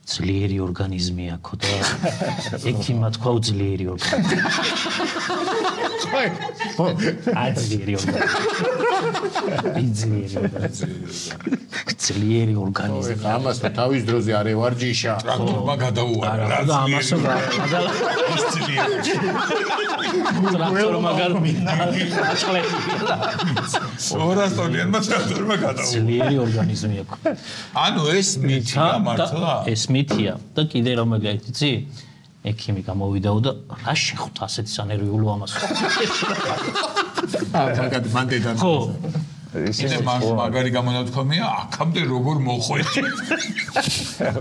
ძლიერი ორგანიზმი აქვს და ექიმმა თქვა ძლიერი ორგანიზმი. ხო. აი ძლიერი ორგანიზმი. ძლიერი ორგანიზმი. ამას და თავის დროზე არ ევარჯიშა. ტრაქტორმა გადაუარა. და ამასო ტრაქტორმა ორასტონიანმა ტრაქტორმა გადაუარა. ძლიერი ორგანიზმი აქვს. ანუ ეს მითია მართლა? ეს მითია და კიდე რომელია იცი? ექიმი გამოვიდაო და რა შეხვდა ასეთი სანერვიულო ამას. მაგად მანდედან. ხო. ისე მაგარი გამონათქვამია, აქამდე როგორ მოხვედი.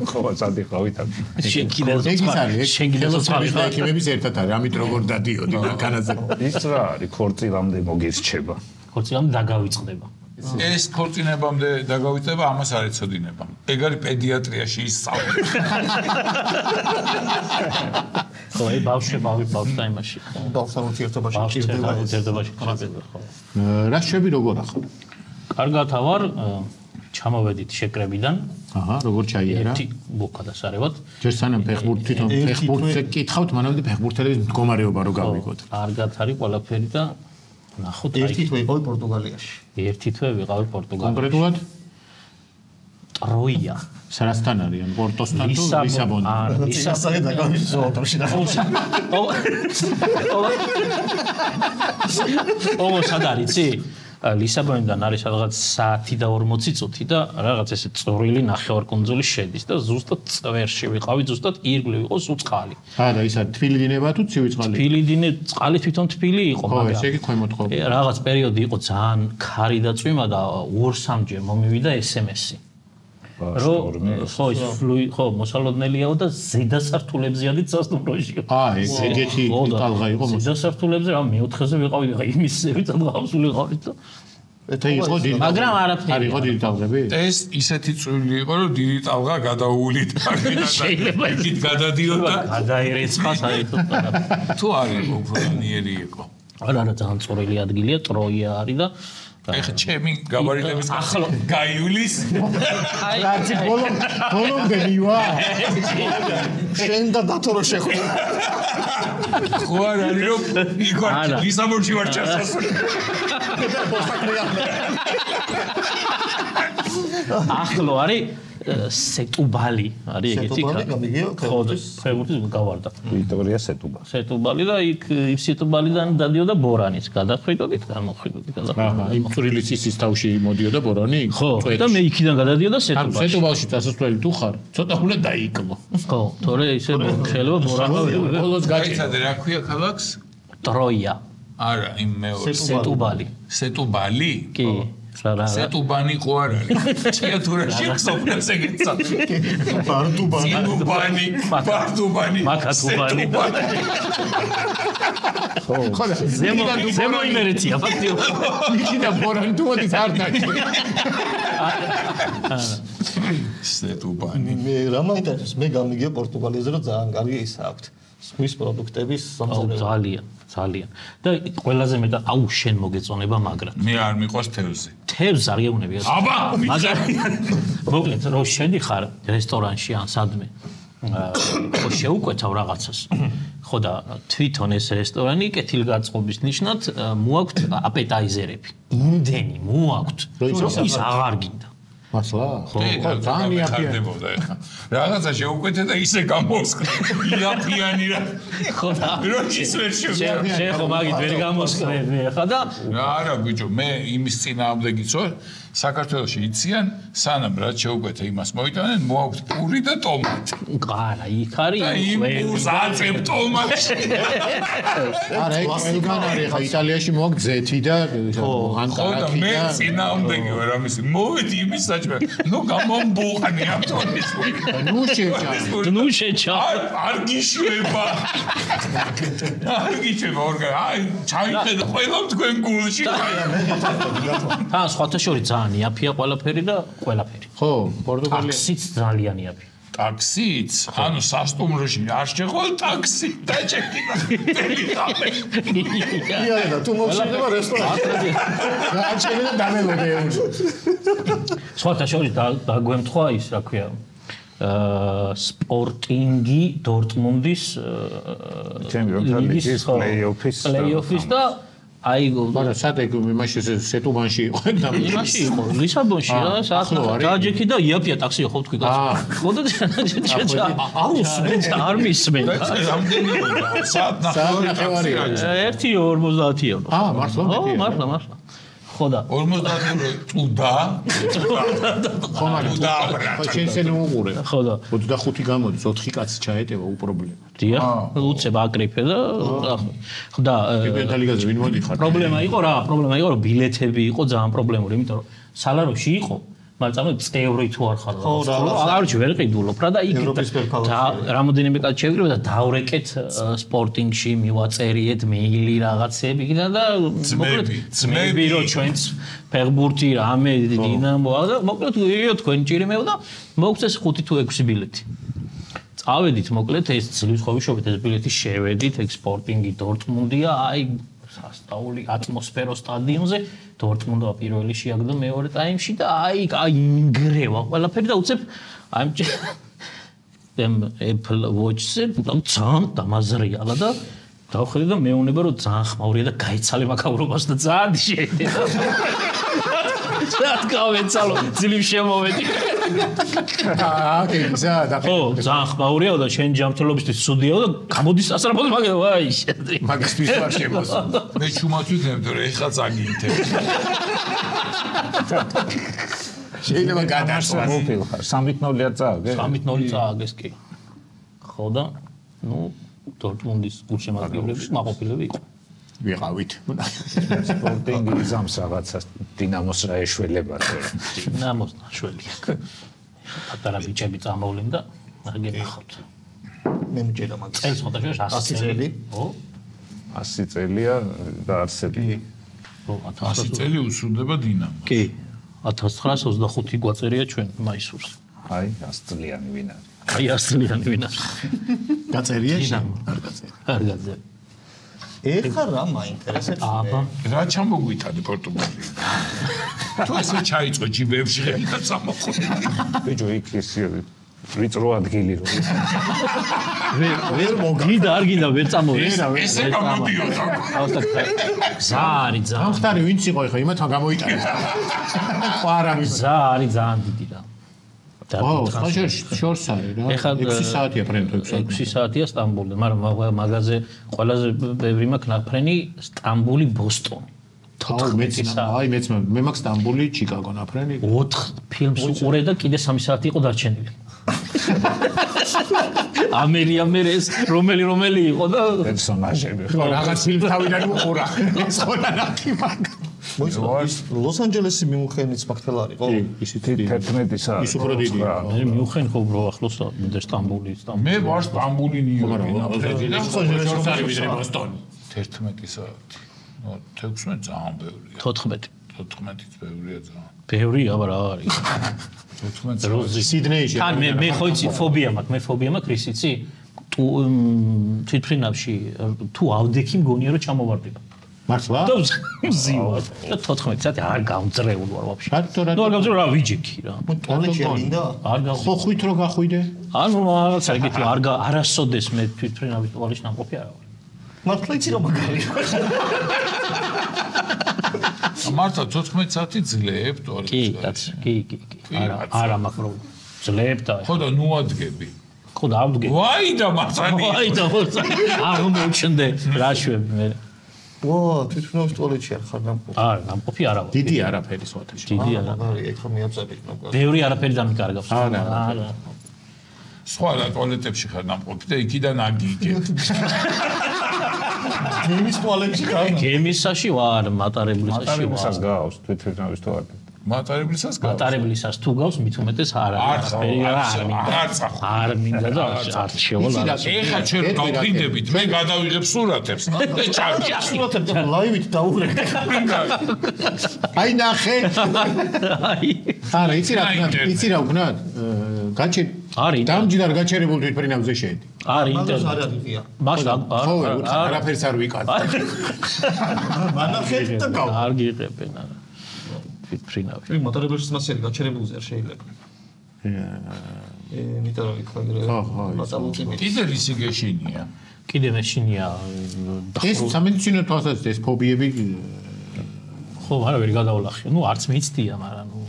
ხო, სადიხავით. შენ კიდე ეგ ის არის, ხელოსნობის და ექიმების ერთად არის, ამით როგორ დადიოდი განაზე. ის რა არის, ქორწილამდე მოგირჩება. ხორცილამდე დაგავიწყდება. ეს ქორწინებამდე დაგავიწყდება, ამას არ ეცოდინება. ეგ არის პედიატრიაში ისწავლე. ხო, აი ბავშვებმა იმაში. ბავშვთან ურთიერთობაში ჭირდება ურთიერთობაში ჭირდება, ხო. რა შვები როგორ ახლა? კარგად ვარ, ჩამოვედით შეკრებიდან. აჰა, როგორ ჩაიარა? ერთი მოკადასარევად. ჯერ სანამ თვითონ ფეხბურთზე გითხავთ, მანამდე ფეხბურთელების მდგომარეობა რო გავიგოთ. კარგად არის ყველაფერი და ნახოთ ერთი თვე იყო პორტუგალიაში. ერთი თვე ვიყავი პორტუგალიაში. კონკრეტულად ტროია. სარასთან არიან? პორტოსთან თუ ლისაბონთან? ლისაბონი დაგავიწყო ავტოში და სად არის? ლისაბონიდან არის რაღაც 1:40 წუთი და რაღაც ესე წვრილი ნახევარკუნძული შედის და ზუსტად წვერში ვიყავი, ზუსტად ირგვლივ იყო სუწყალი. და ის არის თბილიდინება თუ ცივი წყალი? თბილიდინე წყალი თვითონ თბილი იყო, ხო, ესე იგი ქვემოთ ხო. რაღაც პერიოდი იყო ძალიან ქარი და წვიმა და 2-3ჯერ მომივიდა SMS-ი. ხო, მოსალოდნელიაო და ზედასართულებზეადი სასტუმროში. ეგეთი ტალღა იყო მოსა. ზედასართულებზე რა მეოთხეზე ვიყავი, იმის ზევით აღსული ვიყავით და იყო დიდი. მაგრამ არაფერი. არ იყო დიდი ტალღები? ეს ისეთი წვილი იყო, რომ დიდი ტალღა გადაული და შეიძლება იქით გადადიოდა. გადაირეცხა საერთოდ. თუ არ იყო უფრო ნიერი იყო. არა, ძალიან წვრილი ადგილია, ტროია არის და ეხა ჩემი გაბარიტების ახლა გაიulis რაც ბოლომდე მივა შენ და დათორო შეხვდა ხო არ არის რომ იქ ლისაბონში ვარ ჩასასვლელი ახლო არის სეტუბალი არის ეგეთი ხო ფეხბურთის გავარდა ვიქტორია სეტუბალი და იქ სეტუბალიდან დადიოდა ბორანის გადახვიდოდით გამოხვიდოდით აჰა იმ წვრილი ცისის თავში მოდიოდა ბორანი ხო და მე იქიდან გადადიოდა სეტუბალში სეტუბალში დასასვლელი თუ ხარ ცოტა ხულა დაიკლო ხო თორე ისე შეიძლება ბორანმა ბოლოს გაიცადე რა ქვია ქალაქს ტროია არა იმ მეორე სეტუბალი კი სეტუბანი ხო არ არის თეატრში ხსოფლებს ეგეცა ბარდუბანი მაკათუბანი ხო ზემო იმერეთია ფაქტიურად იქიდან ბორანი თუ მოდის არ დაჭი სეტუბანი მე რა მაინტერესებს მე გამიგია პორტუგალიაზე რომ ძალიან კარგი ისა აქვს სვის პროდუქტების სამზარეულო ძალიან და ყველაზე მეტად აუ შენ მოგეწონება მაგრად მე არ მიყვარს თევზი თევზს არ გეუბნები აბა მაგრამ მოკლედ რო შედიხარ რესტორანში ან სადმე ხო შეუკვეთავ რაღაცას ხო და თვითონ ეს რესტორანი კეთილგაწყობის ნიშნად მოაქვთ აპეტაიზერები იმდენი მოაქვთ ის აღარ გინდა მასლა ხო ძალიან იაფიანებოდა ეხა რაღაცა შეუკვეთე და ისე გამოსკრე იაფიანი რა ხო და რო ის ვერ შენ ხო მაგით ვერ გამოსკრები ეხა და არა ბიჭო მე იმის წინააღმდეგიც ვარ საქართველოში იციან სანამ რაც შეუკვეთე იმას მოიტანენ მოაქვთ პური და ტომატი არა იქ არის იმ პურს აწებ ტომატში არა ეგ ყველგან არის ხა იტალიაში მოაქვთ ზეთი და ანტარაკი და მე წინააღმდეგი ვარ ამისი მოვედი იმის საჭმე ნუ გამომბუყნი ამ ტონის ნუ შეჭა არ გიშვება აი ჩაიხედა ყველა თქვენ გულში სხვათა შორის ძალიან იაფია ყველაფერი და ყველაფერი ხო პორტუგალია ტაქსიც ძალიან იაფია ტაქსიც ანუ სასტუმროში არ შეყოლ ტაქსი დაჭეკინა იარა თუ მოხდება რესტორანი გააჩერე და დამელოდე სხვათა შორის დაგვემთხვა ის რა ქვია სპორტინგი დორტმუნდის ჩემპიონატის პლეი-ოფის და აი მაგრამ სად ეგ იმაში სეტუბანში იყო და იმაში იყო ლისაბონში რა საათი და იაფია ტაქსი ხო თქვი კაცო ხო და აუსმენ არ მისმენ საათ ნახევარია 1:50 ეურო მართლა ხო მართლა ხო და 50 ეურო წუდა ხო მაგრამ ხო შენ უყურე ხო და 25 გამოდის 4 კაცი ჩაეტევა უპრობლემოდ დიახ უცებ აკრიფე და ხო და ჩემპიონატ-ლიგაზე ვინ მოდიხარ პრობლემა იყო რომ ბილეთები იყო ძალიან პრობლემური იმიტომ რომ სალაროში იყო მაგრამ წევრი თუ არ ხარ აღარჩი ვერ ყიდულობ რა და იქ რამოდენიმე კაც შევიკრიბე და დავრეკეთ სპორტინგში მივაწერიეთ მეილი რაღაცები და მოკლედ ძმები რო ჩვენც ფეხბურთი რამე დინამო და მოკლედ იო თქვენ ჭირიმეო და მოგწეს 5 თუ 6 ბილეთი წავედით მოკლედ ეს ძლივს ხოვიშობით ეს ბილეთი შევედით ეგ სპორტინგი დორტმუნდია აი სასწაული ატმოსფერო სტადიონზე დორტმუნდმა პირველი შეაგდო მეორე ტაიმში და აი ინგრევა ყველაფერი და უცებ აი ამ Apple Watch-ზე ძალიან დამაზრიალა და დავხედე და მეუბნება რომ ძალიან ხმაურია და გაიცალე მაკავრობას და ძალიან შეიძლება. გავეცალო ძილიმ შემოვედი. ისა და ხო, ძალიან ხმაურია და შენ ჯანმრთელობისთვის ცუდიაო და გამოდის ასრაფოდ მაგა ვაი შეძრი. მაგისთვის ვარ შემოსა. მე ჩუმად ვიქნებდი რომ ეხლა წაგინთებ. შეიძლება გადასვა. მოფილხარ 3-0-ია წააგე? 3-0 წააგეს კი. ხო და ნუ დორტმუნდის გულშემატკივრები მაყოფილები იყო. ვიყავით. სპორტინგი იზამს რაღაცას დინამოს რა ეშველება. დინამოს ნაშველი. პატარა ბიჭები წამოვლენ და აგენახოთ. მე მიჭერა მაგას. წელს ხოთაშოშ 100 წელი. ხო? 100 წელია და არსები. ხო, 100 წელი უსრულდება დინამო. კი. 1925 გვაწერია ჩვენ მაისურს. აი 100 წლიანი ვინ არის? აი 100 წლიანი ვინ არის? გაწერია შენ? არ გაწერია. არ გაწერია. ეხლა რა მაინტერესებს? აბა, რა ჩამოგვიტანე პორტუგალია. თუ ესე ჩაიწო ჯიბებში და წამოხვდი. ბიჭო იქ ისე ვიწრო ადგილი რო. ვერ მოგიდა არ გინდა ვერ წამოვეს. ესე გამოდიოდა. ზარი ზარი. ამხტარი ვინც იყო ეხა იმათთან გამოიტანეს. ხო არ არის. ზარი ძალიან დიდი რა. ო, შორს არის რა. 6 საათია ფრენდო 6 საათია სტამბოლზე, მაგრამ მაგაზე ყველაზე ბევრი მაქვს ნაფრენი სტამბული ბოსტონი. აი მეც მე მაქვს სტამბული ჩიკაგო ნაფრენი. 4 ფილმს უყურე და კიდე 3 საათი იყო დარჩენილი. ამერეს რომელი იყო და პერსონაჟები. ხო რაღაც ფილმს თავიდან უყურა. ეს ხოლა ნახი მაგ. ლოს-ანჯელესი მიუნხენიც მაგთელა არის, ხო? ისიც 11 საათი. ის უფრო დიდი. მე მიუხენ ხო ბრო ახლოს და სტამბული. მე ვარ სტამბული ნიუ-იორკი. შორს არის ვიდრე ბოსტონი. 11 საათი. ნუ 16 ძალიან ბევრია. 14. 14-იც ბევრია ძალიან. ბევრია, აბა რა არის? 14 როზი სიდნეიში. თან მე ხო იცი ფობია მაქვს, რის იცი? თვითფრინავში თუ ავდექი მგონია რომ ჩამოვარდება. მართლა? და მზივარ. და 14 საათი არ გამძრეულ ვარ ვაფშე. რატო ნუ არ გამძრეულ რა ვიჯექი რა. ტუალეტში არ მინდა? არ გა ხო ხვით რო გახვიდე? ანუ რაღაცა ეგეთი არასოდეს მე თვითფრინავით ტუალეტში ნამყოფი არა ვარ. მართლა იცი რომ მაგარია. მართლა 14 საათი ძლებ ტუალეტში. კი. არა მაქვს რო ძლებ და ხო და ნუ ადგები. ხო და ავდგე. ვაი და მასანი. ვაი და აღმოჩნდე რა შვები მე. ვა, თვითონაც ტუალეტში არ ხარ ნამყოფი. არა, ნამყოფი არა ვარ. დიდი არაფერი სხვათაში. დიდი არა. მაგარია, ეხლა მიაწევით მაგას. ბევრი არაფერი დამიკარგავს. არა. სხვა რა ტუალეტებში ხარ ნამყოფი და იქიდან აგიგებ. გემის ტუალეტში ხარ? გემისაში ვარ, მატარებლისაში ვარ. მატარებლისას გავს თვითფრინავის ტუალეტი. მატარებლისას გავს. მატარებლისას თუ გავს, მით უმეტეს არა. არ მინდა და არ შევალ არა. ეხა ჩვენ გავყიდებით, მე გადავიღებ სურათებს და ჩავჭი. სურათებს და ლაივით დაურეკ. აი ნახე. აი. არა, იცი რა ვქნათ? გაჩი არის დამჯდარ გაჩერებულ თვითფრინავზე შედი. არის მაგას ინტერნეტი. არ აღიღია. მაშინ ხო, არაფერს არ ვიკად. მანახეთ და გავა. არ გიღებენ არა. თვითფრინავი. მე მატარებელში მასიერი გაჩერებულზე არ შეიძლება. იმიტომ რომ იქ ხო. კიდე რისი გეშინია? კიდე მეშინია ეს სამედიცინო თვალსაზრისით ეს ფობიები ხო, არა ვერ გადავლახე. ნუ არც მიცდია, მაგრამ ნუ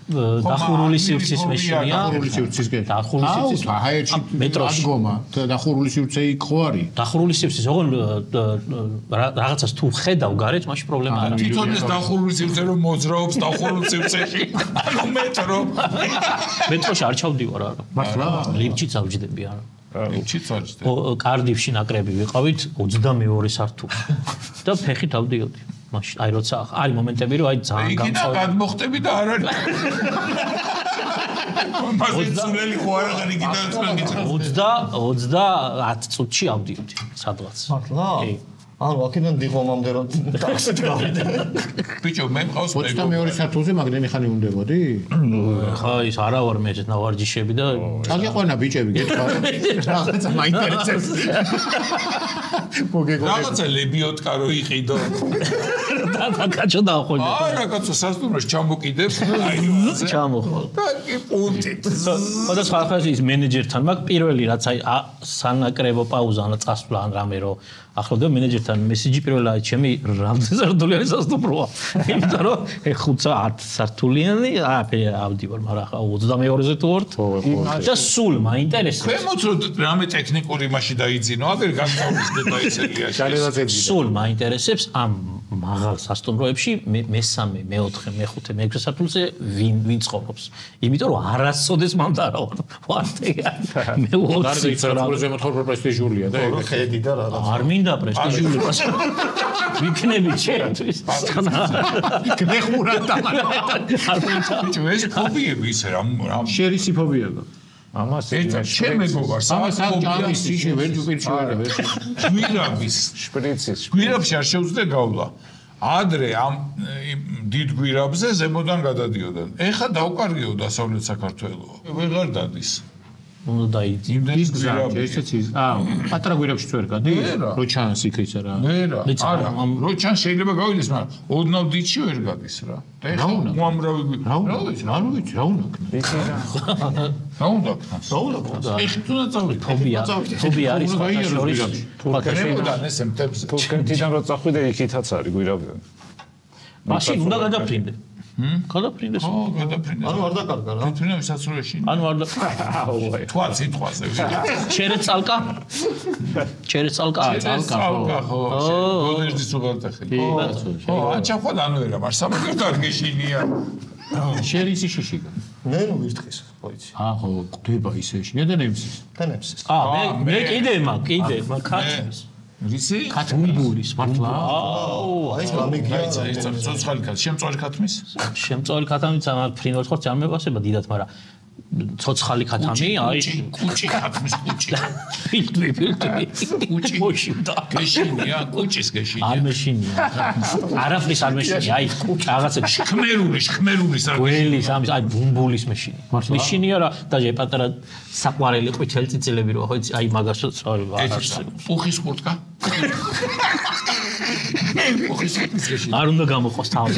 დახურული სივრცის მეშინია. დახურული სივრცისკენ. დახურული სივრცის ჰაერში მეტროში. ადგომა დახურული სივრცე იქ ხო არის? დახურული სივრცის ოღონ რაღაცას თუ ხედავ გარეთ, მაშინ პრობლემა არა. თვითონ ეს დახურული სივრცე რომ მოძრაობს დახურულ სივრცეში. ანუ მეტრო. მეტროში არ ჩავდივარ არა. მართლა? ლიფტში წავჯდები არა. ლიფტში წავჯდე. კარდიფში ნაკრები ვიყავით 22 სართული. და ფეხით ავდიოდი. მაშინ აი როცა არის მომენტები რომ აი ძალიან იქიდან გადმოხტები და არ არის. მასე ძნელი ხო არ აღარ იქიდან 30 წუთში ავდიოდი სადღაც. მართლა? კი. ანუ აქედან დიღომამდე რომ ტაქსით გავიდე. ბიჭო, მე მყავს 22 სართულზე მაგდენი ხანი უნდებოდი? ხა ის არა ვარ მე ეს ნავარჯიშები და აგიყვანა ბიჭები გეთქვა. რაღაცა მაინტერესებს. მოგეგონა. რაღაცა ლებიოტკა რო იყიდო. და კაჩო დაახონე. არა, კაცო, სასტუმროს ჩამოკიდებს. ჩამოხო. და კი პუნქტით. ხოდა სხვა ხაზი ის მენეჯერთან მაგ პირველი რაც აი სანაკრებო პაუზა ან წასვლა ან რამე რო ახლავდა მენეჯერთან მესიჯი პირველად ჩემი რამდენი სართულიანი სასტუმროა. იმიტომ რომ 5-10 სართულიანი ავდივარ, მაგრამ ახლა 22-ზე თუ ვართ. და სულ მაინტერესებს. ქვემოც რო რამე ტექნიკური მასში დაიძინო, აგერ გასწავლის დეტაილები. სულ მაინტერესებს ამ მაღალ სასტუმროებში მესამე, მეოთხე, მეხუთე, მეექვსე სართულზე ვინ ცხოვრობს. იმიტომ რომ არასოდეს მანდარა ვარ. მე 20 სართულზე მოთხოვ პრესტიჟულია და ეგ ხედი და რა. არ მინდა პრესტიჟული პასო. ვიქნები ჩემთვის. გეხმურა და არ მინდა. ბიჭო, ეს ფობიები ისე რამ შერისი ფობიაა. ამას ჩემ მეგობარს ამას ჭამის სიში ვერ ჯუპირში ვერ. გვირაბის შპრიცის გვირაბში არ შეუძლია გავლა. ადრე ამ დიდ გვირაბზე ზემოდან გადადიოდნენ. ეხა დავკარგეო დასავლეთ საქართველო. ვეღარ დადის. უნდა დაიძი. ის გზა ესეც ის. პატარა გვირაბშიც ვერ გადი. რო ჩანს იქ ისა რა. არა, რო ჩანს შეიძლება გავიდეს, მაგრამ ოდნავ დიდში ვერ გადის რა. და ეხა უამრავი რა უნდა რა უნდა რა უნდა ქნას? ეხლა თუნდაც წავიდე. ფობია არის შორის. თურქეთიდან ეს ემტებზე. თურქეთიდან რო წახვიდე იქითაც არის გვირაბიდან. მაშინ უნდა გადაფრინდე. გადაფრინდეს. ხო, გადაფრინდეს. ანუ არ დაკარგა რა. დაფრინდა საცურეში. ანუ არ და თქვა სიტყვაზე. ჩერეცალკა? ჩერეცალკა. ხო. გოდეჟდის უღელტეხი. ხო, აჩახვა დანოერა, მაგრამ სამაგერტ არ გეშინია. შერისი შიშიკა. მე ნუ ვირთხის პოიცი. ხო, ყვდება ისე შინია და ნემსის. და ნემსის. მე კიდე ქაჩმის. რისი? ქათმიბურის მართლა. აი გამიგია. აი, ცოცხალი ქათმი, შემწვარი ქათმის? შემწვარი ქათმიც ამ ფრინველს ხორცი არ მებასება დიდად, მაგრამ ცოცხალი ქათამი, აი კუჭი ქათმის კუჭი. ფილტვი. კუჭი მოშივდა. გეშინია, კუჭის გეშინია. არ მეშინია. არაფრის არ მეშინია, აი რაღაცა ხმერული გველის ამის, აი ბუმბულის მეშინია. მეშინია რა, დაჟე პატარა საყვარელი ყვითელი წიწილები რო ხო იცი, აი მაგასაც არ არის. პუხის ხურტკა? პუხის ხურტკის გეშინია. არ უნდა გამოყოს თავი.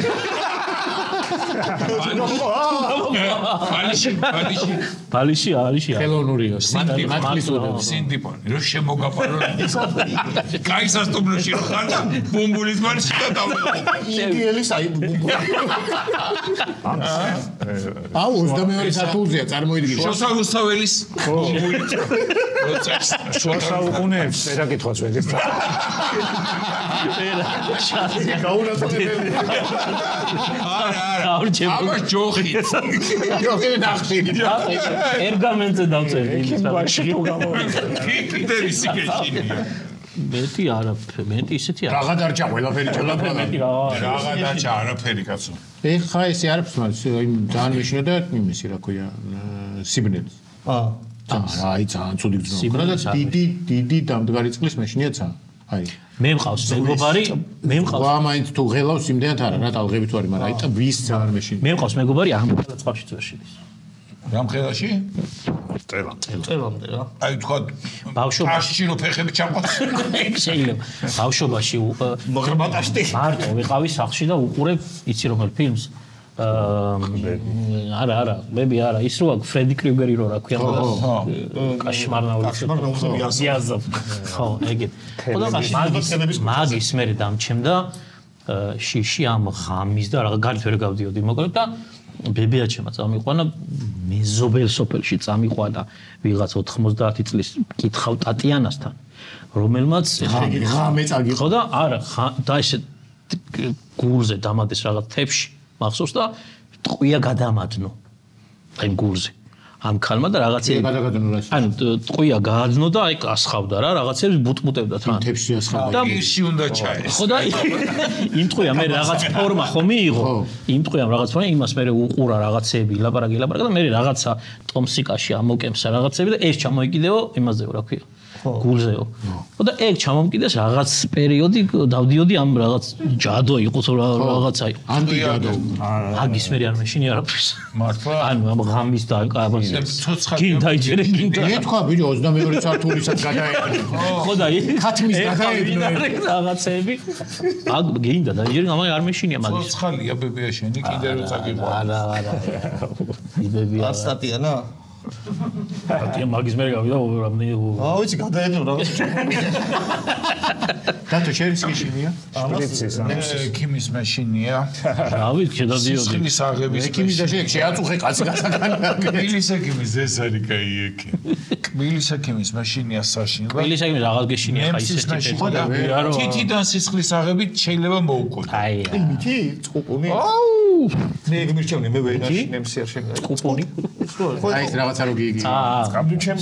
ბალიში ხელოვნურია. სინდიპონი რო შემოგაპარო. კაი სასტუმროში ხარ და ბუმბულის ბალში გადავეღო. ინდიელის აი ბუმბული. აუ 22 სართულზეა წარმოიდგინე. შოსაუსაველის ბუმბული. შოასაუკუნეებს ერა კითხვაც ვერ გეცდა. გაუნაწილებელი. არა. აბა ჯოხით. ჯოხი ნახტი. პერგამენტზე დავწერე. ბაში თუ გამოვიდა. კიდე ისე გეშინია. მეტი არაფერი ისეთი არა. რაღა დარჩა ყველაფერი ჩელაფონი. რაღა დარჩა არაფერი კაცო. ეხა ესე არის მაგრამ ძალიან მეშინა და იმისი რა ქვია სიბნელი. აი ძალიან ცუდი გზნობ. რა და დიდი დამდგარი წყლის მეშინიაცა. აი მე მყავს მეგობარი, ვა მაინც თუ ღელავს იმდენად არა რა ტალღები თუ არის, მაგრამ აი და ვის ძალიან მეშინია. მე მყავს მეგობარი ამ წყალშიც ვერ შედის. რამხელაში? წელამდე რა. აი თქვა ბავშვობაში რო ფეხები ჩამყავს. შეიძლება. ბავშვობაში მოგრბატაშტი. მარტო ვიყავი სახლში და უყურებ იცი რომელ ფილმს? არა, ბები არა, ის რო აქვს ფრედი კრიუგერი რო რა ქვია. კაშმარნაული. იაზოვ. ხო, ეგეთ. ხოდა მაგის მე დამჩემდა შიში ამ ღამის და რა გარეთ ვერ გავდიოდი მოკლედ და ბებიაჩემა წამიყვანა მეზობელ სოფელში წამიყვანა ვიღაც 90 წლის კითხავ ტატიანასთან რომელმაც ღამე წაგიყო ხო და არა და ესე გულზე დამადეს რაღაც თებში მახსოვს და ტყვია გადამადნო აი გულზე ამ ქალმა და რაღაცები ანუ ტყვია გაადნო და აი ასხავდა რა რაღაცებს ბუტბუტებდა თან თებში ასხავდა და ისში უნდა ჩაეს ხო და იმ ტყვია მე რაღაც ფორმა ხო მიიღო იმ ტყვიამ რაღაც ფორმა იმას მე უყურა რაღაცები ლაპარაკი და მე რაღაცა ტომსიკაში ამოკემსა რაღაცები და ეს ჩამოიკიდეო იმაზეო რა ქვია გულზეო. და ეგ ჩამომკიდეს რაღაც პერიოდი დავდიოდი ამ რაღაც ჯადო იყო თუ რაღაცა იყო. ანტიჯადო. აგის მე არ მეშინი არაფერს. მართლა? ანუ ამ ღამის და აბას. ცოცხალი. გინ დაიჭერე გინ. ეთქვა ბიჭო 22 სართულისაც გადაეყო. ხო და ხათმის გადაეყო. რაღაცები. აგ გინდა დაიჭერე ამai არ მეშინია მაგის. ცოცხალია ბებია შენი კიდე რო წაგიყვა. არა. იბებია. ასტატიანა? ატია მაგის მე გავიდა რამდენი ვიცი გადაეყო რაღაც. დათო შერის გიშინია? ექიმის მაშინია. რავი შედადიოდი. სისხლის აღების ექიმის და შეაწუხე კაცი გასაგანა. კბილის ექიმის ეს არის კაი ექიმი. კბილის ექიმის მაშინია საშინლად. კბილის ექიმის რაღაც გეშინია ხა ისეთი ტიპი. თითიდან სისხლის აღებით შეიძლება მოუკვდე. აი. მითი წყუპუნი? მე ეგ მირჩევნე მე ვენაში ნემსი არ შეგა. კუპონი. აი ეს რაღაცა რო გიგი.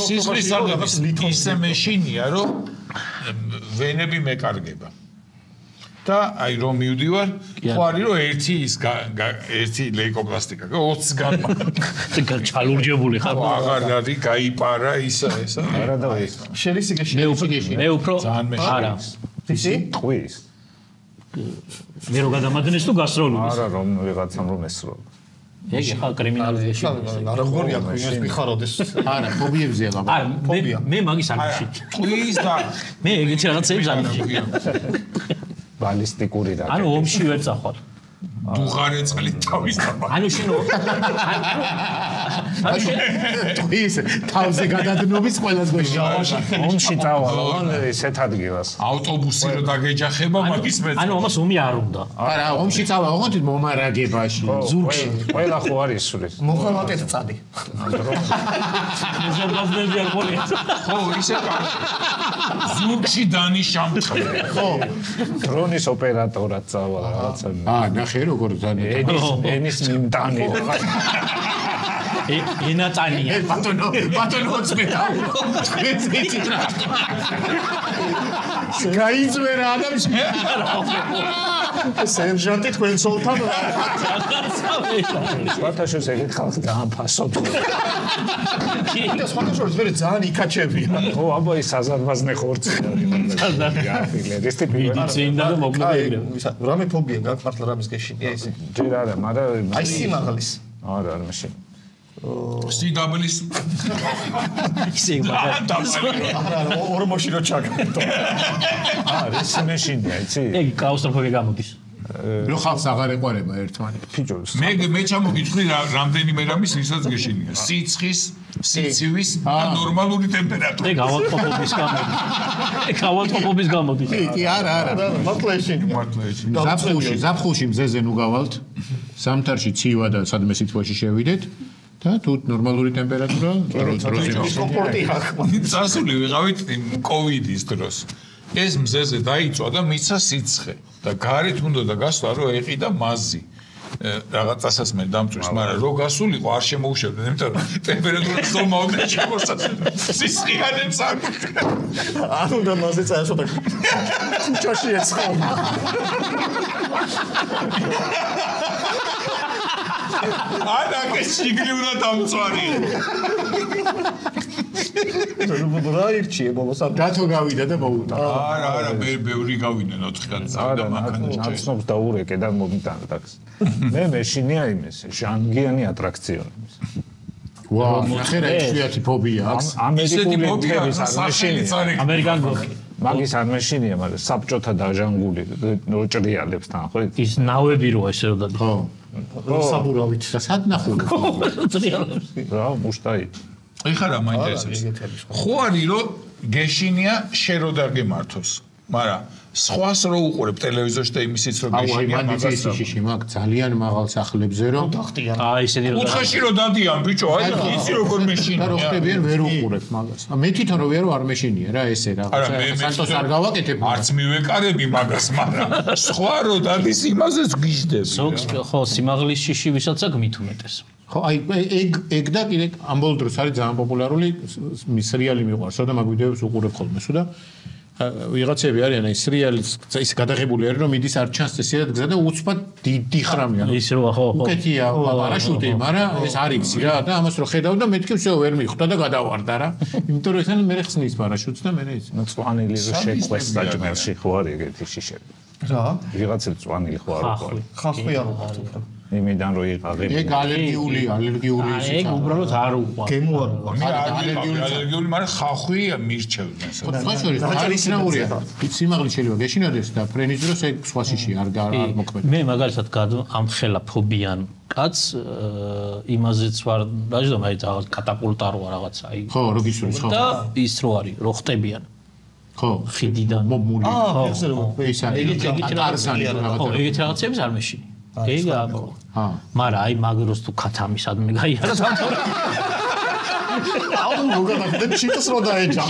სისხლის აღების ისე მეშინია რომ ვენები მეკარგება. და აი რომ მივდივარ, ხო არის რომ ერთი ლეიკოპლასტიკა, 20 განმა. ჩალურჯებული ხარ. აღარ არის, გაიპარა ისა. არა და შერის გეში. მე უფრო ძალიან მეშინია. არა. ისი? ტყვის. მე რო გადამადნეს თუ გასროლული. არა რომ ვიღაცამ რომ ესროლ. ეგ ხა კრიმინალიზეში. არა როგორია ქუინეს მიხაროდეს. არა, ფობიებზია ლაბა. არა, მე მაგის არ მიშით. ტყვის და მე ეგეთი რაღაცებს არ მიშით. ბალისტიკური რაკეტა. ანუ ომში ვერ წახვალ. დუღარე წყლით თავის დაბა. ანუ შენო ის თავზე გადადნობის ყველას გვეშა. ომში წავალ ესეთ ადგილას. ავტობუსი რო დაგეჯახება მაგის მეც. ანუ ამას ომი არ უნდა. არა, ომში წავალ, ოღონდ მომარაგებაში. ზურგში. ყველა ხო არის სული. მოხალატეთ წადი. ზურგაზნები არ ყოლია. ხო, ისე კარგი. ზურგში დანიშამთხე. ხო. დრონის ოპერატორად წავალ რაღაცა. ნახე როგორ ძალიან. ენის მიმტანი. ენატანია. ბატონო წმედა. წმედი რა. გაიწვერა ადამიანს. სერჟანტი თქვენ სოლთან. სპარტაშოს ეგეთ ხალხი დაამფასოთ. და სპარტაშოს ვერე ძალიან იკაჩებია. ო აბა ის საზარმაზნე ხორცი არის. ეს ტიპი მედიცინა და მოგნებია. რამე ფობია გაქვს მართლა რამის გეშინია ისე. ჯერ არა, მაგრამ აი სიმაღლის. არა, არ მაშინ. CW-ის ისე მაგარი. არა, ორმოში რო ჩაგდო. არის მეშინია, იცი? ეგ კაუსტროფები გამოდის. რო ხალხს აღარ ეყარება ერთმანეთს. ფიჯოს. მე ჩამოგიჩხდი რამდენიმე რამის ვისაც გეშინია. სიცხის, სიცივის და ნორმალური ტემპერატურა. ეგ ავადმყოფობის გამოდის. ეგ ავადმყოფობის გამოდის. კი, არა. მართლა ეშინია. ზაფხულში მზეზე ნუ გავალთ. სამთარში ცივა და სადმე სიტყვაში შევიდეთ. და თუ ნორმალური ტემპერატურა დროზე კომფორტი აქვს. წასული ვიყავით კოვიდის დროს. ეს მზეზე დაიწვა და მიცა სიცხე და გარეთ უნდა და გასვლა რომ ეყიდა მაზი. რაღაც წასაც მე დამწვრის, მაგრამ რო გასულიყო არ შემოუშვებდა, იმიტომ რომ ტემპერატურა ზომავდა შემოსაცდელი. სისხლიანებს არ მოხდა. არ უნდა მასე წაესვა და ქუჩაში ეცხავდა. არა, შიგნი უნდა დამწვარი. რა ირჩიე ბოლოსად? დათო გავიდა და მოუტა. არა, ბევრი გავიდნენ 4 კაცი და მანქანაში. ნაცნობს დაურეკე და მომიტანა ტაქსი. მე მეშინია იმის ჟანგიანი ატრაქციონების. ვაუ, ნახე რა იშვიათი ფობია აქვს. ამერიკული თემის არ მეშინია. ამერიკან გოგი. მაგის არ მეშინია, მაგრამ საბჭოთა დაჟანგული როჭრიალებს თან, ხო? ის ნავები როა ესე რომ და ხო. საბურავით. და სად ნახულობ? ტრიალებს. რა, მუშტაი. ეხლა რა მაინტერესებს? ხო არის რომ გეშინია შენ რო დაგემართოს, მაგრამ სხვას რო უყურებ ტელევიზორში და იმისიც რო გეშინია მაგას ისიში მაგ ძალიან მაღალ სახლებზე რომ დახტიან. აი ესენი რომ უცხოში რო დადიან ბიჭო, აი იცი როგორ და რო მეშინია. ხდებიან ვერ უყურებ მაგას. მე თვითონ რო ვერ მეშინია რა ესე არა, რაღაცა. სანტოს არ გავაკეთებ. არც მივეკარები მაგას, მაგრამ სხვა რო დადის იმაზეც გიждები. ზოგს ხო სიმაღლის შიში ვისაც აქვს მით უმეტეს. ხო, აი ეგ და კიდე ამ ბოლო დროს არის ძალიან პოპულარული სერიალი მიყვარს და მაგ ვიდეოებს უყურებ ხოლმე, სულ და ვიღაცები არიან აი სერიალის ის გადაღებული არის რომ მიდის არ ჩანს ესეა გზა და უცბად დიდი ხრამია ის როა ხო უკეთია პარაშუტი მაგრამ ეს არ იცი რა და ამას რო ხედავ და მეთქი всё ვერ მიხვდა და გადავარდა რა იმიტომ რომ ესენ მე ხსნის პარაშუტს და მე ის მწვანილი რო შეყვეს საჭმელში ხო არის ეგეთი შიშები რა ვიღაცებს მწვანილი ხო არ არის ხახვი არ ვარ იმიდან რო იყავი ეგ ალერგიული ისიც ეგ უბრალოდ არ უყვარ გემო არ ვარ ალერგიული მაგრამ ხახვი მირჩევდნენ სხვა შორის არისნაურია სიმაღლე შეიძლება გეშინოდეს და ფრენის დროს ეგ სხვა შიში არ მოქმედებს მე მაგალითად ამხელა ფობიან კაც იმაზეც ვარ დაჟე მე რაღაც კატაპულტა როა რაღაცა აი ხო რო გისურვს ხო და ის რო არის რო ხტებიან ხო ხიდიდან მომული ეს არის ხო ეგეთი რაღაცებს არ მეშინი ეგ აბა მაგრამ აი მაგროს თუ ქათამისადმე გაიარა აუ მოგადაგდა ჩიტს რო დაეჯა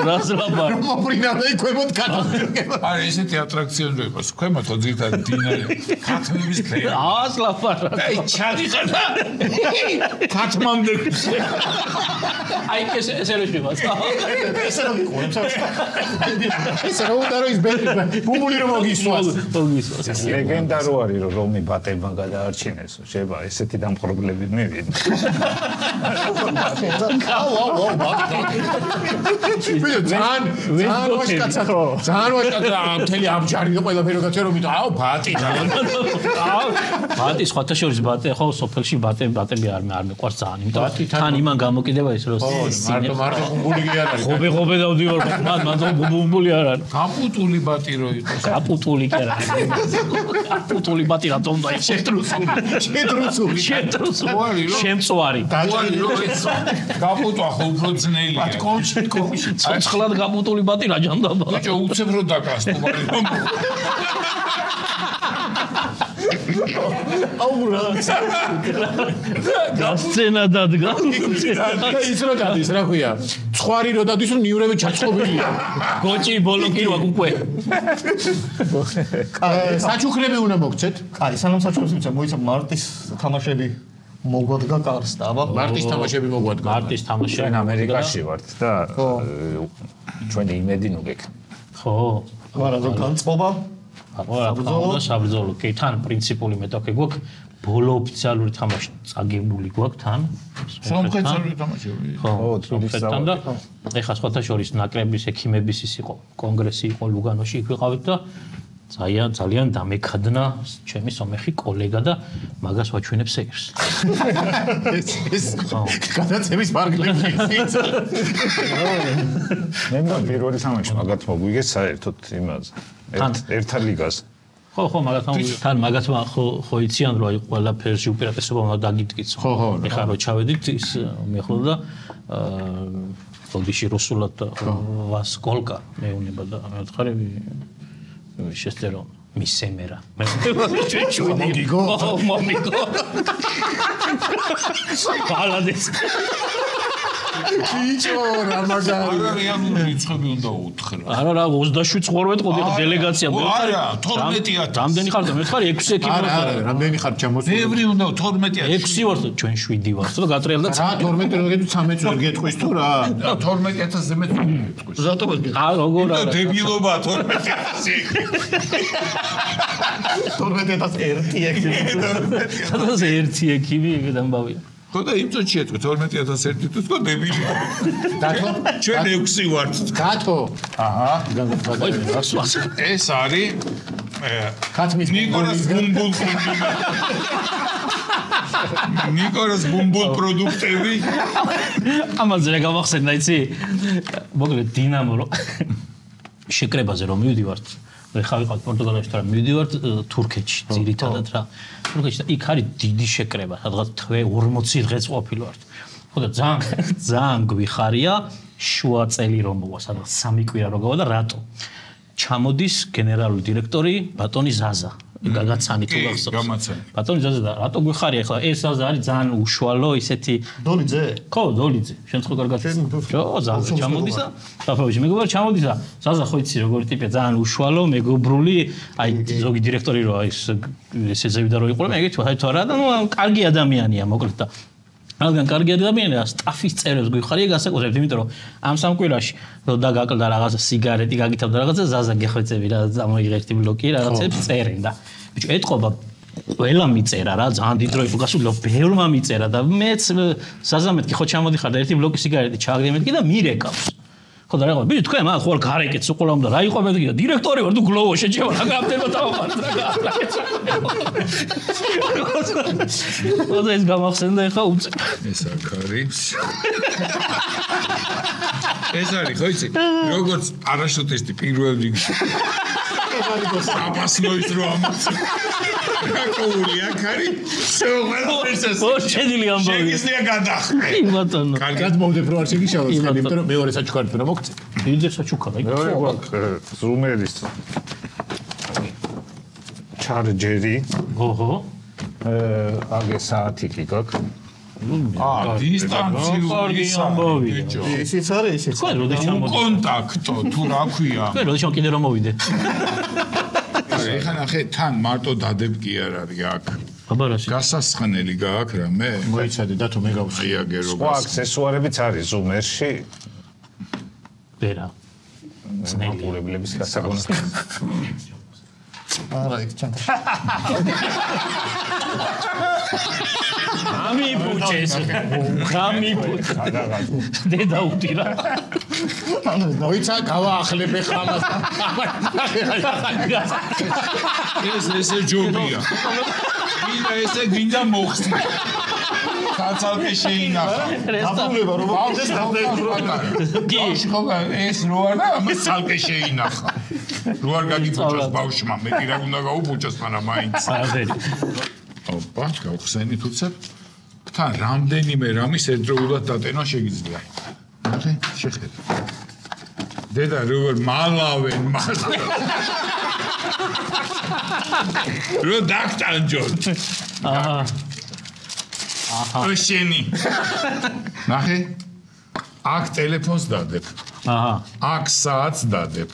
რას ლაპარ მოპრინავდა იქვემოთ ქათამისგება არა ესეთი ატრაქციონი იყოს ქვემოთ ძირითად დინარე ქათმების ფერა ას ლაპარ აი ჩადიხარ ქათმამდე აი ესე რო შევა ესე რო ვიყურებს ეს რა უნდა რომ ის ბუმბული რომ მოგისვას ლეგენდა რო არის რომ რომი ბატებმა გადაარჩინეს შეება ესეთი დამპყრობლები მივიდნენ აუ ძალიან ვაშკაცა მთელი ამჯარი და ყველაფერი გაცე რომ აუ ბატი აუ ბატი სხვათა შორის ბატე ხო სოფელში ბატები არ მეყვარს ძალიან იმიტომ თან იმან გამოკიდება ის რომ მარტო ბუმბული კი არ არის ხობე დავდივარ მან ბუმბული არ არის კაპუტული ბატი რო იყოს კაპუტული კი არა კაპუტული ბატი რატომ და შეტრუსული შემწვარი კაპუტვა ხო უფრო ძნელია კომში ცოცხლად კაპუტული ბატი რა ჯანდაბა ბიჭო უცებ რო დაკასტუმარი აუ რა გასცენა დადგა ის რო გადის რა ქვია ცხარი რო დადის რომ ნიურები ჩაწყობილია გოჭი ბოლო კირვა უკვე საჩუქრები უნდა მოგცეთ აი სანამ საჩუქრებს მიცემ მოიცა მარტის თამაშები მოგვადგა კარს და აბა მარტის თამაშები მოგვადგა მარტის თამაშები ჩვენ ამერიკაში ვართ და ჩვენი იმედი ნუ გექ ხო მაგრამ რომ განწყობა საბრძოლო კი თან პრინციპული მეტოქე გვაქვს ბოლო ოფიციალური თამაში წაგებული გვაქვს თან სამხრეთული თამაშები ხო თბილისთან და ეხლა სხვათა შორის ნაკრების ექიმების ის იყო კონგრესი იყო ლუგანოში იქ ვიყავით და ძალიან დამექადნა ჩემი სომეხი კოლეგა და მაგას ვაჩვენებს ეგრს ეს გადაცემის მარგლებში მე პირველი თამაში მაგათ მოგვიგეს საერთოდ იმაზე ერთა ლიგას ხო თან მაგათმა ხო იციან რომ აი ყველაფერში უპირატესობა უნდა დაგიდგიც ხო ეხლა რო ჩავედით ის მეხლა და ბოდიში რუსულად ვას კოლკა მეუნება და მე ვთხარი შესტერო მისემერა მე მოგიგო ბალადეს ბიჭო რა მაგარი არა რეალური რიცხვები უნდა უთხრა არა რა 27 წვორვეთ ყოდი დელეგაცია არა 12000 რამდენი ხარ და მე ვთქვი 6 ექიმი არა რამდენი ხარ ჩამოსული ბევრი უნდა 12000 6 ვართ ჩვენ 7 ვართ და გატრიალდა რა 12 რო გეტყვი 13 რო გეტყვის თუ რა 12000-ზე მეტ გეტყვის ზატომას როგორ არა დებილობა 12000 12001 ექიმი სადაც ერთი ექიმი ეგ დამბავია ხო და იმ წუთში ეთქვი 12001 თუ თქო დებილი დათო ჩვენ 6 ვართ დათო აჰა ეს არის ქათმის ნიკორას ბუმბულ პროდუქტები ამაზე რა გამახსენდა იცი მოკლედ დინამო რო შეკრებაზე რომ მივდივართ ეხლა ვიყავ პორტუგალიაში და მივდივართ თურქეთში ძირითადად რა თურქეთში და იქ არის დიდი შეკრება სადღაც 40 დღეს ყოფილვართ ხო და ძალიან გვიხარია შუა წელი რომ მოვა სადღაც 3 კვირა რო გავა და რატო ჩამოდის გენერალური დირექტორი ბატონი ზაზა გაგაცანი თუ გახსოვს ბატონი ზაზა და რატო გვიხარია ეხლა ეს ზაზა არის ძალიან უშუალო ისეთი დოლიძე ხო დოლიძე შენ ხო კარგად ხო ზაზა ჩამოდის და საფავში მეგობრად ჩამოდის და ზაზა ხო იცი როგორი ტიპია ძალიან უშუალო მეგობრული აი ზოგი დირექტორი რო აი ესეები და რო იყო მე ეგეთი ვაი თუ არა და ნუ კარგი ადამიანია მოკლედ და რადგან კარგი ადამიანია, სტაფის წერებს გვიხარია განსაკუთრებით, იმიტომ რომ ამ სამ კვირაში და გაკლდა რაღაცა სიგარეტი, გაგითავდა რაღაცა ზაზა გეხვეწები რა, ამოიღერთი ბლოკი რაღაცებს წერენ და ბიჭო ეთყობა ყველა მიწერა რა, ძალიან დიდ დროი გასულა, ბევრმა მიწერა და მეც ზაზა მეთქი ხო ჩამოდიხარ და ერთი ბლოკი სიგარეტი ჩააგდე მეთქი და მირეკავს. ხო და რა ბიჭო თქვენ მაგ ხوار გარეკეთს უყოლა უნდა რა იყო მეთქი და დირექტორი ვარ თუ გლოვო შეჭება რა გაფთება თავმართ რა გაფთება. ეს გამახსენდა ეხა უწე. ეს აქ არის. ეს არის ხო იცი როგორც პარაშუტისტი პირველ რიგში. აბასნოის რო ამოწე. რაკოული აქ არის. ო შედილი ამბავი. შეგიძლია გადახმე. კი ბატონო. კარგად მოვდებ რო არ შეგიშალოს ხელი, იმიტომ რომ მეორე საჩუქარი თუ რა მოგწე. დიდი საჩუქარა იქ. მეორე გვაქვს ზუმერის ჩარჯერი. ოჰო. აგე საათი კი გაქვს. დისტანციური ამბავი. ისიც არის, ისიც. თქვენ როდის ჩამოვიდეთ? კონტაქტო თუ რა ქვია. თქვენ როდის კიდე რომ მოვიდეთ? ეხლა ნახე თან მარტო დადებ კი არ არის აქ. აბარაში. გასასხნელი გააქვს რამე? მოიცადე და თუ მე გავხსნი. აი აგერობას. სხვა აქსესუარებიც არის ზუმერში. ვერა. მოგულებლების გასაგონად. არა, იქ ჩან. ამიბუჩეს. ამიბუჩეს. დედა უტირა. მოიცა გავაახლებე ხამას. ესე ჯობია. გინდა ესე გინდა მოხსნე. კაცალკე შეინახა. დაბრუნება რომ მოხდეს დავდაიქრო. კი, ხო ეს რო არ და ამას ცალკე შეინახა. რო არ გაგიფუჭოს ბავშვმა, მე კი რა უნდა გაუფუჭოს, მაგრამ მაინც. აღერი. ოპა, გავხსენით უცებ. თან რამდენიმე რამის ერთდროულად დატენა შეგიძლია. ნახე, შეხედე. დედა როგორ მალავენ მას. რო დაგტანჯოთ. აჰა. შენი. ნახე. აქ ტელეფონს დადებ. აჰა. აქ საათს დადებ.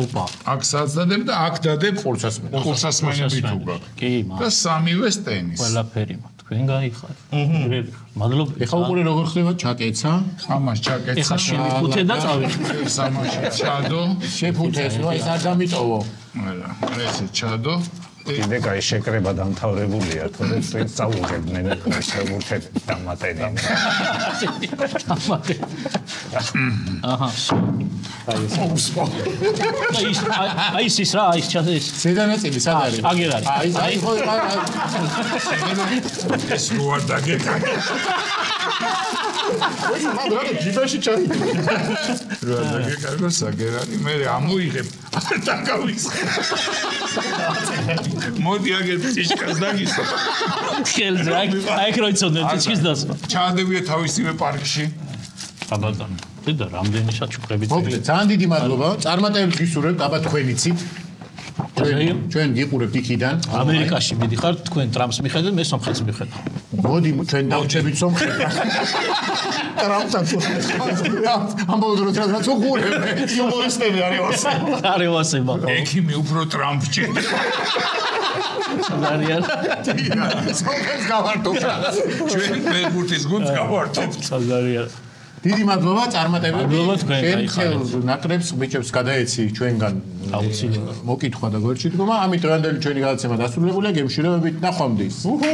ოპა. აქ საათს დადებ და აქ დადებ ყურსასმენები თუ გაქვს. კი, და სამივე სტენის. ყველაფერი თქვენ გაიხარეთ. მადლობა. ეხლა უყურე როგორ ხდება ჩაკეცა? ამას ჩაკეცა. ეხლა შემიფუთე და წავიღე. სამაში ჩადო. შეფუთეს, ნუ ეს არ დამიტოვო. არა, ესე ჩადო. კიდე კაი შეკრება დამთავრებულია, თორე წინ წაუღებდნენ შეგურთებ დამატენამ. აჰა. აი ის რა, ის ჩადეს. ზედანაწილი სად არის? აგერ არის. აი ხო ეს რო არ დაგეკა. ეს მაგრამ ჯიბაში ჩაიდო. რო არ დაგეკა, რო საგერანი, მე ამოიღებ. დაგავიხსნე. მოდი აგერ ტიშკას დაგისვა. ხელზე აი ქროიცოდნენ ტიშკის დასვა. ჩაადევია თავისივე პარკში. აბატონო. და რამდენი საჩუქრებით. მოკლედ, ძალიან დიდი მადლობა. წარმატებებს გისურვებთ, აბა თქვენიცით. ჩვენ გიყურებთ იქიდან. ამერიკაში მიდიხართ, თქვენ ტრამპს მიხედავთ, მე სომხეთს მიხედავ. მოდი ჩვენ დავჩებით სომხეთს. ტრამპთან თუ ამბობ რომ რაც უყურებ. იუმორისტები არის. არის ვასება. ექიმი უფრო ტრამპჭი. არიან. სომხეთს გავარტობთ. ჩვენ ფეხბურთის გუნდს გავარტობთ. არიან. დიდი მადლობა წარმატებები. მადლობა თქვენ, შენ გაიხარეთ. ხელ ნაკრებს ბიჭებს გადაეცი ჩვენგან აუცილებლად. მოკითხვა და გვერდში დგომა. ამით დღევანდელი ჩვენი გადაცემა დასრულებულია. გემშვიდობებით ნახვამდის. უჰუ.